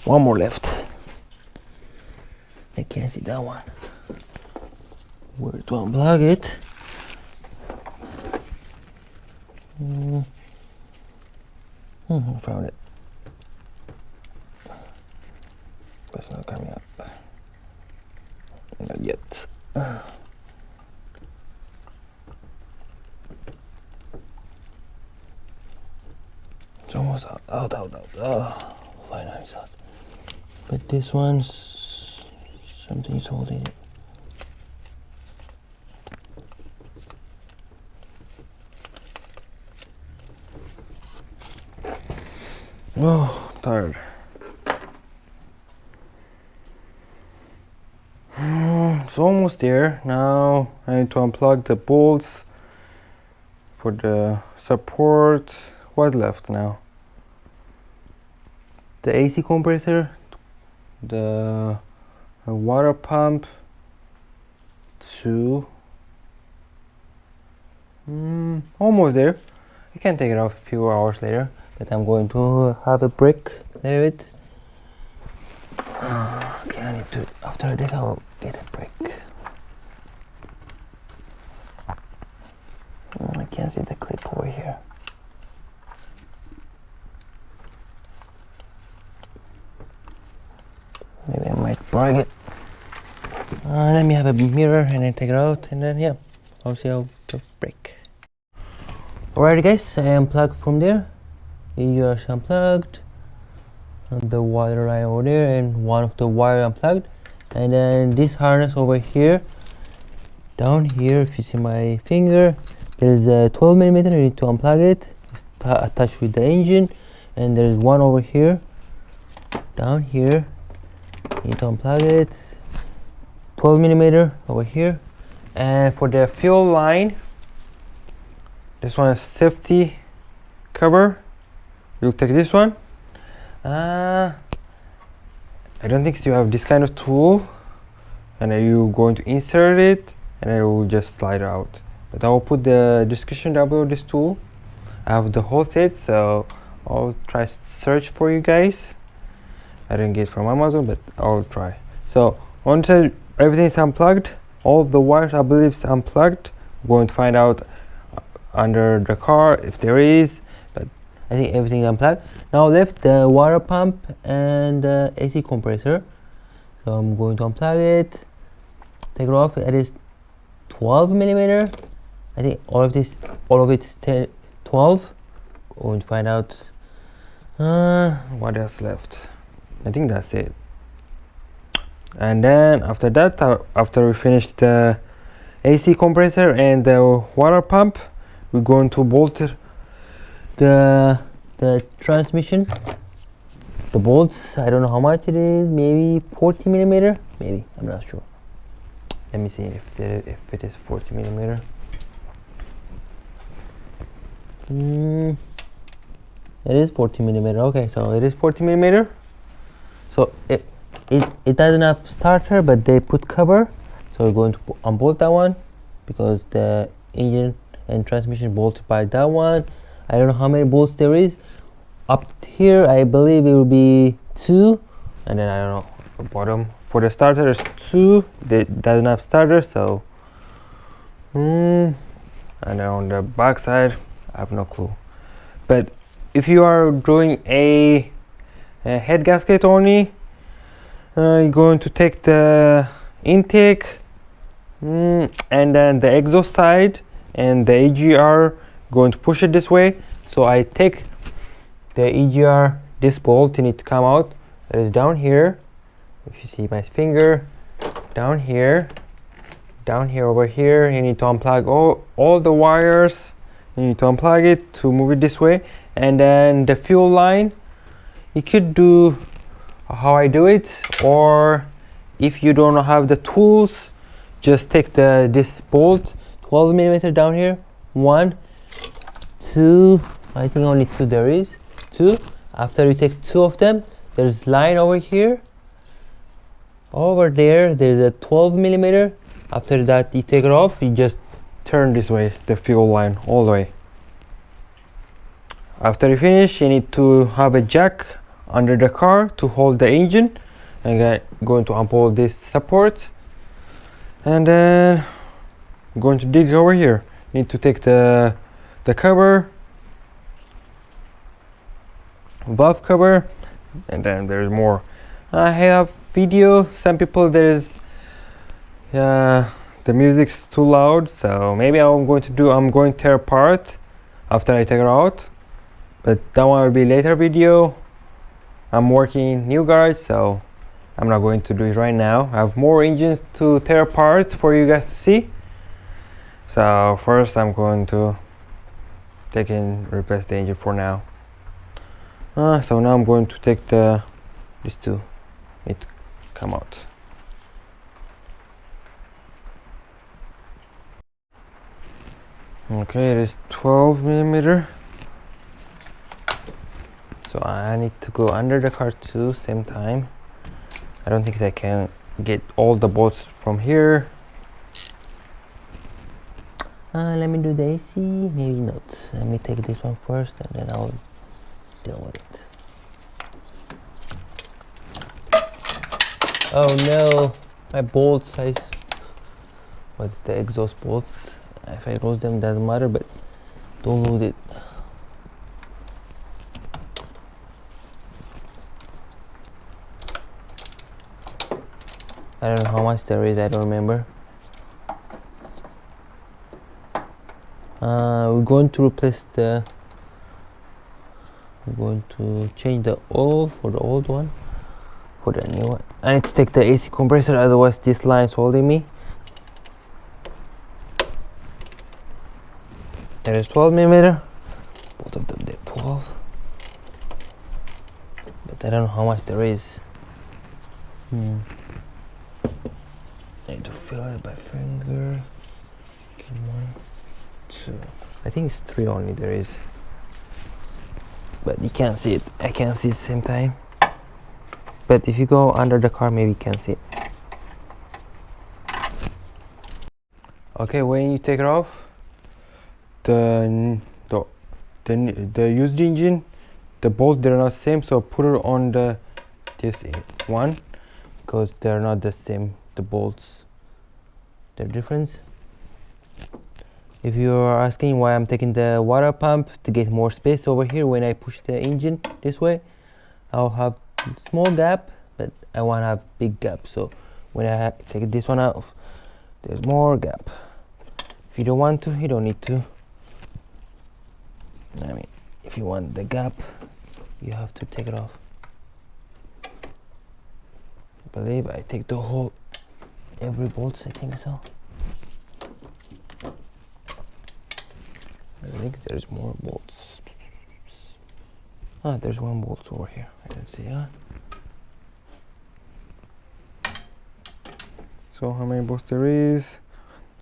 One more left. I can't see that one. Where to unplug it? I found it. But it's not coming up. Not yet. It's almost out. Oh, finally it's out. But this one's something's holding it. Oh, tired. It's almost there. Now I need to unplug the bolts for the support. What left now? The AC compressor, the water pump, 2. Almost there. I can take it off a few hours later, but I'm going to have a break there. Okay, I need to, after this I'll get a break. I can't see the clip over here. Maybe I might break it. Let me have a mirror and then take it out, and then yeah, I'll see how the break. Alright guys, I unplugged from there. EGR's unplugged. And the water line over there, and one of the wire unplugged. And then this harness over here, down here, if you see my finger, there's a 12mm. You need to unplug it. It's attached with the engine. And there's one over here, down here. You need to unplug it. 12mm over here. And for the fuel line, this one is safety cover. You'll take this one. I don't think so. You have this kind of tool, and you're going to insert it, and it will just slide out. But I will put the description down below this tool. I have the whole set, so I'll try search for you guys. I didn't get it from Amazon, but I'll try. So once everything is unplugged, all the wires I believe is unplugged. I'm going to find out under the car if there is, but I think everything unplugged. Now left the water pump and the AC compressor. So I'm going to unplug it, take it off. It is 12mm. I think all of it is 12. Going to find out what else left. I think that's it. And then after that, after we finish the AC compressor and the water pump, we're going to bolt the transmission, the bolts. I don't know how much it is, maybe 40mm, maybe, I'm not sure. Let me see if it is 40mm. It is 40mm. Okay, so it is 40mm. So it doesn't have starter, but they put cover. So we're going to unbolt that one because the engine and transmission bolted by that one. I don't know how many bolts there is. Up here, I believe it will be 2, and then I don't know. The bottom for the starter is 2. They doesn't have starter, so. And then on the back side, I have no clue. But if you are doing a head gasket only, you're going to take the intake and then the exhaust side and the EGR, going to push it this way. So I take the EGR, this bolt, you need to come out. It is down here. If you see my finger, down here, over here. You need to unplug all the wires. You need to unplug it to move it this way. And then the fuel line, you could do how I do it, or if you don't have the tools, just take this bolt, 12mm down here, 1, 2, I think only 2 there is, 2. After you take 2 of them, there's line over here, over there's a 12mm. After that you take it off, you just turn this way, the fuel line all the way. After you finish, you need to have a jack under the car to hold the engine. And I'm going to unbolt this support, and then I'm going to dig over here. Need to take the cover, valve cover, and then there's more. I have video. Some people there's the music's too loud, so maybe I'm going to tear apart after I take it out, but that one will be later video. I'm working new garage, so I'm not going to do it right now. I have more engines to tear apart for you guys to see. So first I'm going to take and replace the engine for now. So now I'm going to take these two need to come out. Okay, it is 12 millimeter. So I need to go under the car too, same time. I don't think I can get all the bolts from here. Let me do the AC, maybe not. Let me take this one first and then I'll deal with it. Oh no, my bolt size. What's the exhaust bolts? If I lose them, doesn't matter, but don't lose it. I don't know how much there is, I don't remember. We're going to replace we're going to change the oil for the old one, for the new one. I need to take the AC compressor, otherwise this line is holding me. There is 12 millimeter, both of them they're 12, but I don't know how much there is. I need to feel it by finger. Okay, 1, 2. I think it's 3 only there is, but you can't see it. I can't see it at the same time. But if you go under the car, maybe you can see it. Okay, when you take it off, the used engine, the bolts they're not same, so put it on this one, because they're not the same. The bolts, they're different. If you are asking why I'm taking the water pump to get more space over here, when I push the engine this way, I'll have small gap, but I want to have big gap. So when I take this one out, there's more gap. If you don't want to, you don't need to. I mean, if you want the gap, you have to take it off. I believe I take the whole every bolts, I think so. I think there's more bolts. There's one bolt over here. I can see that. So how many bolts there is?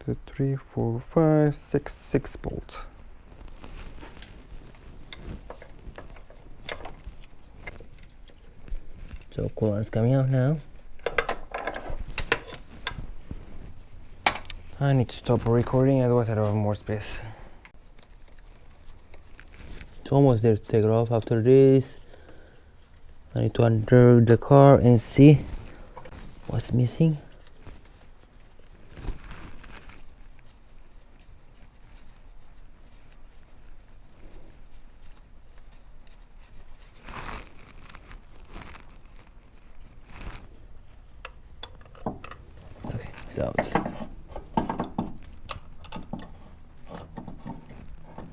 2, 3, 4, 5, 6 bolts. So coolant is coming out now. I need to stop recording, otherwise I don't have more space. It's almost there to take it off. After this, I need to under the car and see what's missing. Okay, it's out.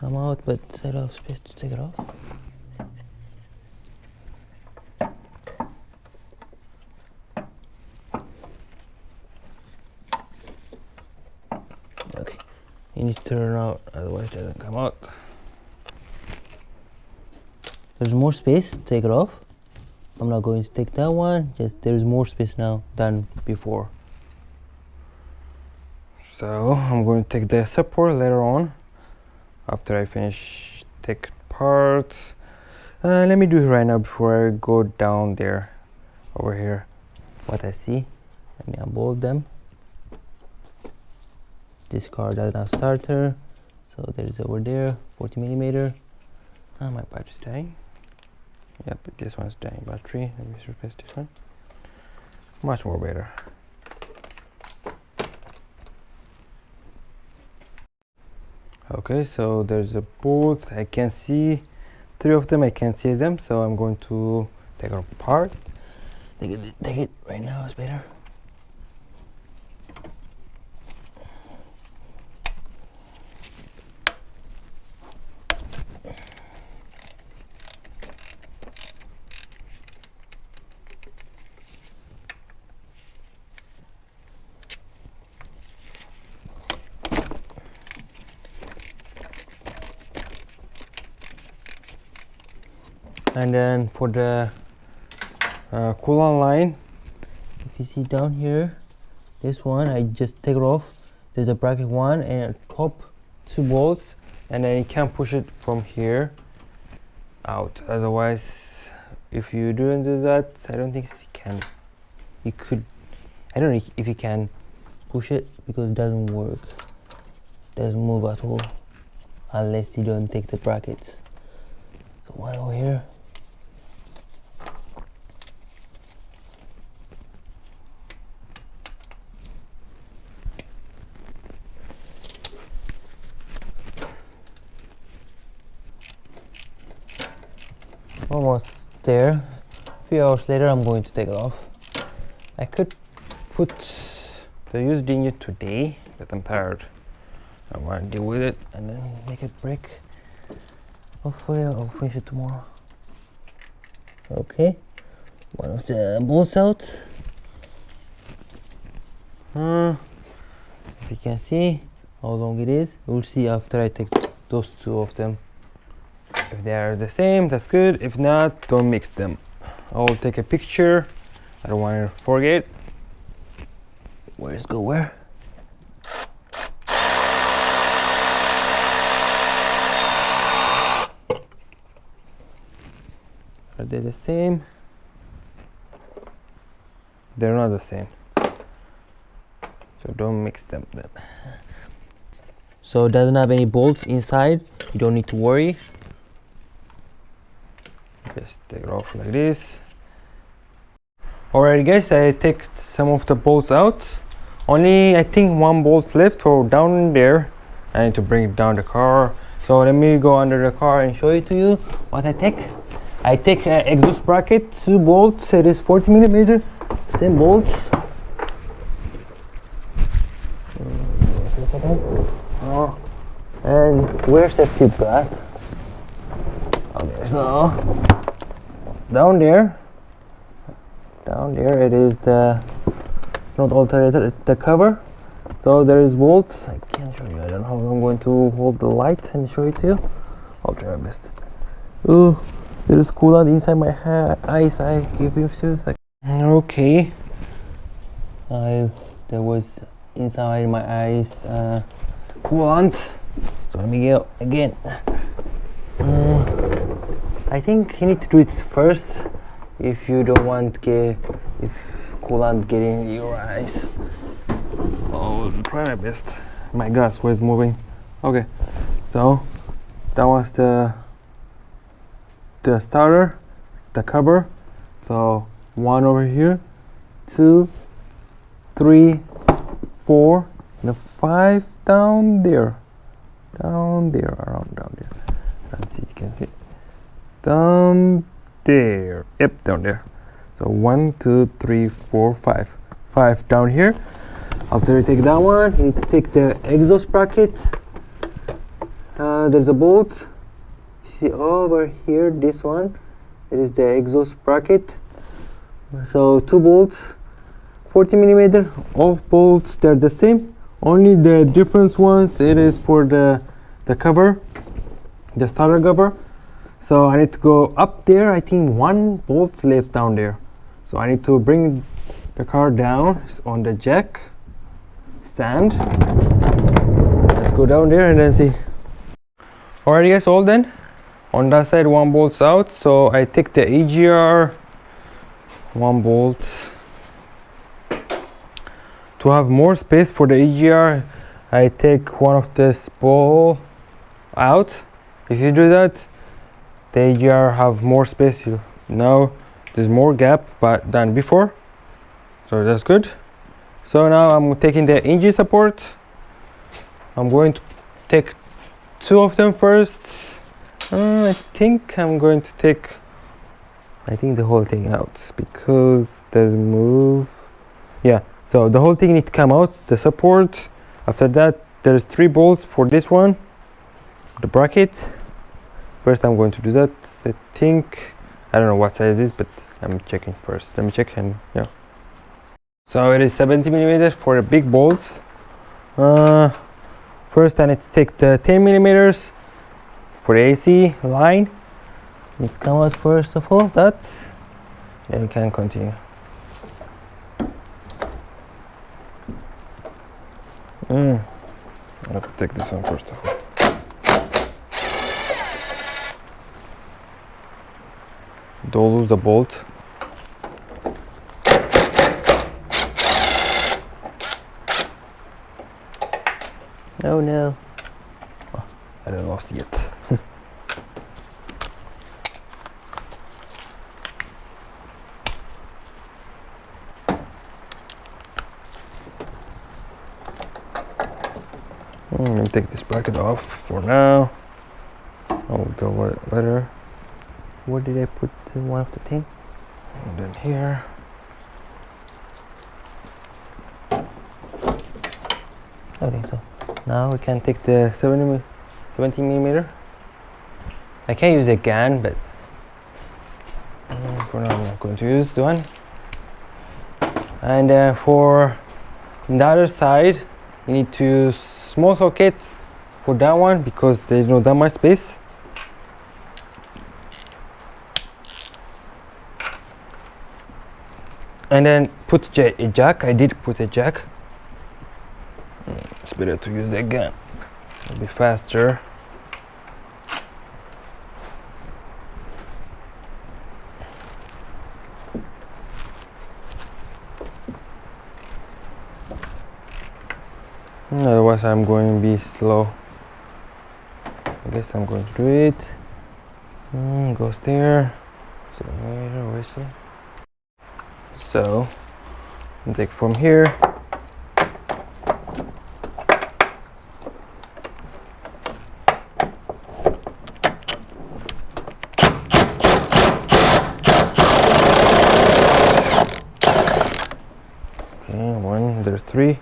I'm out, but I don't have space to take it off. Okay, you need to turn out, otherwise it doesn't come out. There's more space to take it off. I'm not going to take that one, just there's more space now than before. So I'm going to take the support later on, after I finish take part. Let me do it right now before I go down there, over here. What I see, let me unbolt them. This car doesn't have starter, so there's over there 40 millimeter. My battery's dying. Yep, this one's dying battery. Let me replace this one. Much more better. Okay, so there's a bolt. I can see 3 of them. I can't see them, so I'm going to take it apart. Take it right now is better. And then for the coolant line, if you see down here, this one I just take it off. There's a bracket one and top 2 bolts, and then you can't push it from here out. Otherwise, if you don't do that, I don't think you can. You could. I don't know if you can push it because it doesn't work. Doesn't move at all unless you don't take the brackets. So one over here. Almost there. A few hours later I'm going to take it off. I could put the used engine today, but I'm tired. I want to deal with it and then make it break. Hopefully I'll finish it tomorrow. Okay, one of the bolts out. If you can see how long it is, we'll see after I take those 2 of them. If they are the same, that's good. If not, don't mix them. I'll take a picture. I don't want to forget. Where's go where? Are they the same? They're not the same. So don't mix them then. So it doesn't have any bolts inside. You don't need to worry. Just take it off like this. Alright guys, I take some of the bolts out. Only I think 1 bolt left for down there. I need to bring it down the car. So let me go under the car and show it to you what I take. I take an exhaust bracket, 2 bolts. It is 40mm, same bolts. And where's the tube glass? Okay, so down there it is the, it's not alternator, it's the cover. So there is bolts. I can't show you, I don't know how I'm going to hold the light and show it to you. I'll try my best. Oh, there is coolant inside my eyes. I give you a second. Okay, there was inside my eyes coolant. So let me go again. I think you need to do it first if you don't want coolant getting in your eyes. I'll try my best. My glass was moving. Okay, so that was the starter, the cover. So 1 over here, 2, 3, 4, and 5 down there. Around down there. Let's see if you can see. Down there. Yep, down there. So 1, 2, 3, 4, 5. 5 down here. After you take that one, you take the exhaust bracket. There's a bolt. See over here, this one. It is the exhaust bracket. So 2 bolts, 40mm. All bolts, they're the same. Only the difference ones, it is for the cover, the starter cover. So I need to go up there. I think 1 bolt left down there. So I need to bring the car down on the jack stand. Let's go down there and then see. Alright guys, all done. On that side 1 bolt's out. So I take the AGR 1 bolt. To have more space for the AGR, I take one of this ball out. If you do that, the AGR have more space here. Now there's more gap than before, so that's good. So now I'm taking the engine support. I'm going to take 2 of them first. I think I'm going to take the whole thing out because it doesn't move. Yeah, so the whole thing needs to come out, the support. After that, there's 3 bolts for this one, the bracket. First I'm going to do that. I think, I don't know what size it is, but I'm checking first. Let me check. And yeah, so it is 70 millimeters for the big bolts. First I need to take the 10 millimeters for the AC line. It come out first of all, that, then we can continue. Let's take this one first of all. Don't lose the bolt. Oh no. Oh, I don't lost it yet. I'm gonna take this bracket off for now. Oh, the letter. Where did I put one of the thing? And then here. Okay, so now we can take the 70 millimeter. I can use a gun, but for now I'm not going to use the one. And for the other side, you need to use small socket for that one because there's not that much space. And then put a jack. I did put a jack. It's better to use the gun. It'll be faster. Otherwise I'm going to be slow. I guess I'm going to do it. Goes there. Where is she? So take from here. Okay, 1, there's 3.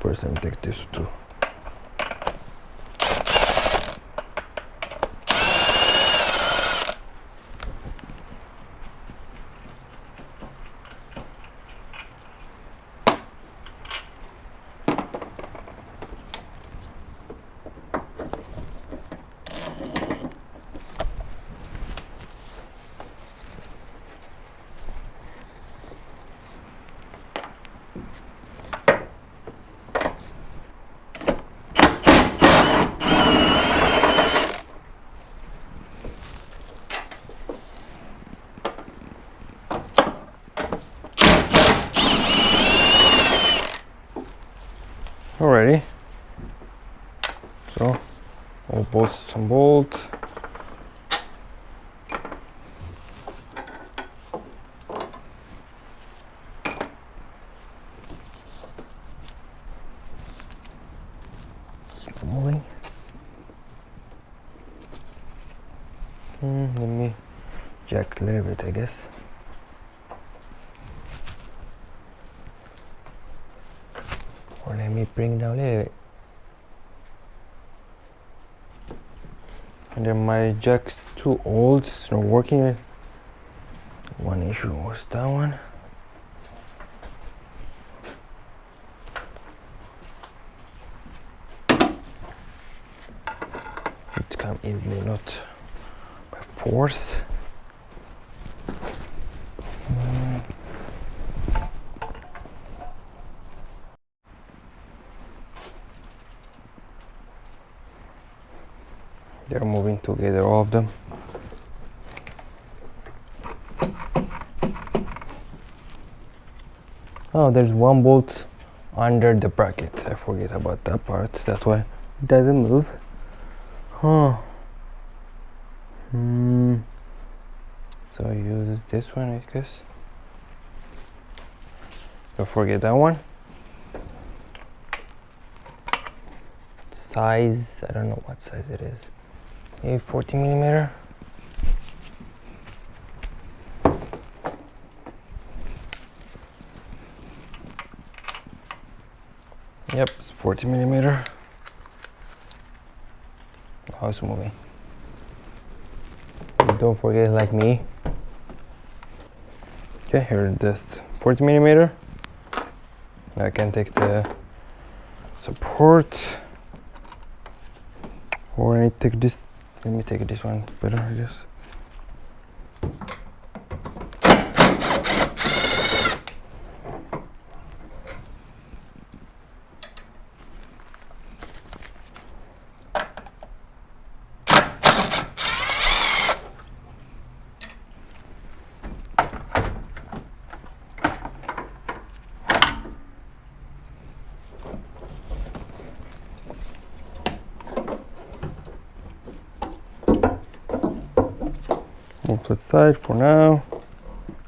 First let me take this 2. Alrighty, so all bolts and bolt. Keep moving. Let me jack a little bit, I guess. Or let me bring down a little bit. And then my jack's too old, it's not working. One issue was that one. It come easily, not by force. They're moving together, all of them. Oh, there's one bolt under the bracket. I forget about that part. That's why it doesn't move. Huh. So I use this one, I guess. Don't forget that one. Size, I don't know what size it is. Maybe 40 millimeter. Yep, it's 40 millimeter. Oh, it's moving. Don't forget, like me. Okay, here just 40 millimeter. Now I can take the support, or I take this. Let me take this one better, I guess. Move to the side for now.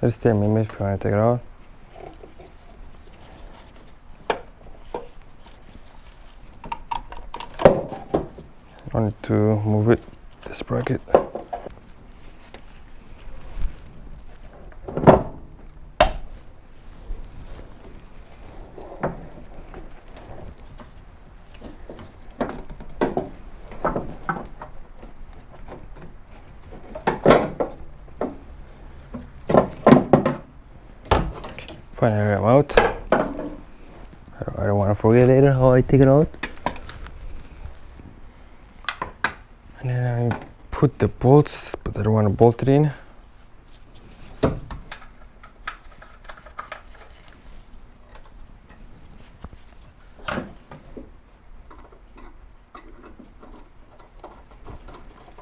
Let's stay a minute if you want to take it out. I need to move it, this bracket. Finally, I'm out. I don't want to forget later how I take it out. And then I put the bolts, but I don't want to bolt it in.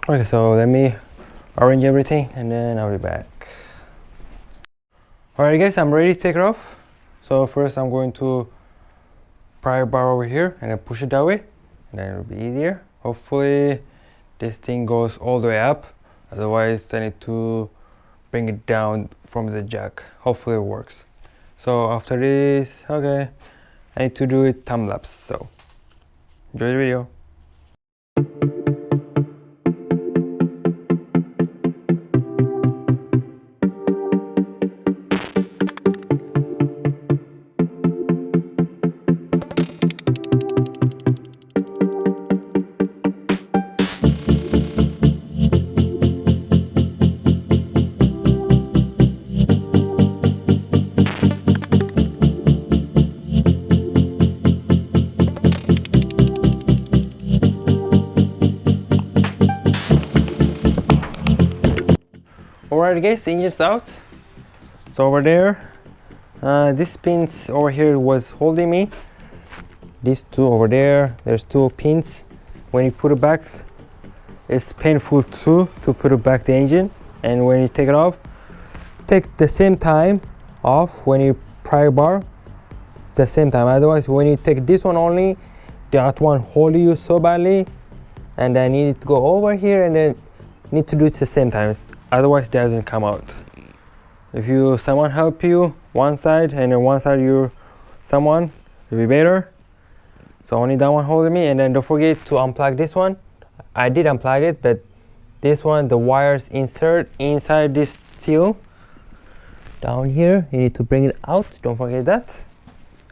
Okay, so let me arrange everything and then I'll be back. Alright guys, I'm ready to take it off. So first I'm going to pry bar over here and then push it that way, and then it'll be easier. Hopefully this thing goes all the way up, otherwise I need to bring it down from the jack. Hopefully it works. So after this, okay, I need to do it time lapse, so enjoy the video. Alright guys, the engine's out. So over there, this pins over here was holding me. These two over there, there's two pins. When you put it back, it's painful too to put it back the engine. And when you take it off, take the same time off when you pry bar, the same time. Otherwise, when you take this one only, that one hold you so badly, and I need to go over here and then need to do it the same time. Otherwise it doesn't come out. If someone help you one side and then one side you're someone, it'll be better. So only that one holding me, and then don't forget to unplug this one. I did unplug it, but this one, the wires insert inside this steel down here. You need to bring it out. Don't forget that.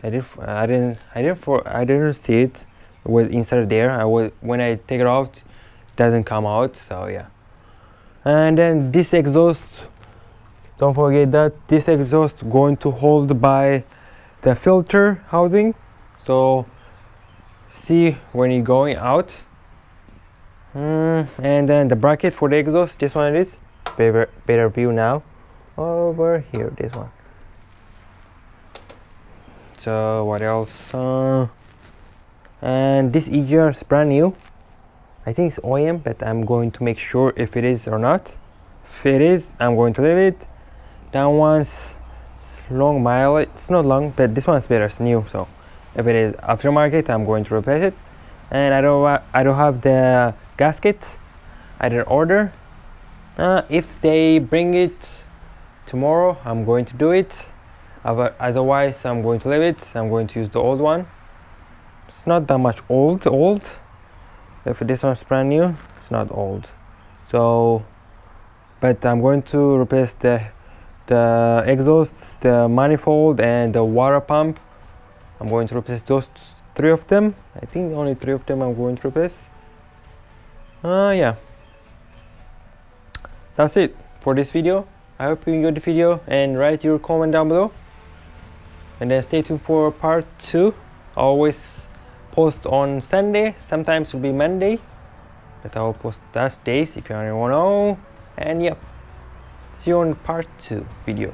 I didn't see it. It was inserted there. When I take it off, it doesn't come out. So yeah. And then this exhaust, don't forget that this exhaust going to hold by the filter housing. So see when you're going out. And then the bracket for the exhaust, this one is better view now. Over here, this one. So what else? And this EGR is brand new. I think it's OEM, but I'm going to make sure if it is or not. If it is, I'm going to leave it. That one's long mileage. It's not long, but this one's better. It's new. So if it is aftermarket, I'm going to replace it. And I don't have the gasket. I didn't order. If they bring it tomorrow, I'm going to do it. Otherwise, I'm going to leave it. I'm going to use the old one. It's not that much old. If this one's brand new, it's not old. So, but I'm going to replace the exhaust, the manifold, and the water pump. I'm going to replace those 3 of them. I think only 3 of them I'm going to replace. Yeah. That's it for this video. I hope you enjoyed the video, and write your comment down below. And then stay tuned for part 2. I always post on Sunday. Sometimes it'll be Monday, but I'll post those days if you want to know. And yep, see you on part 2 video.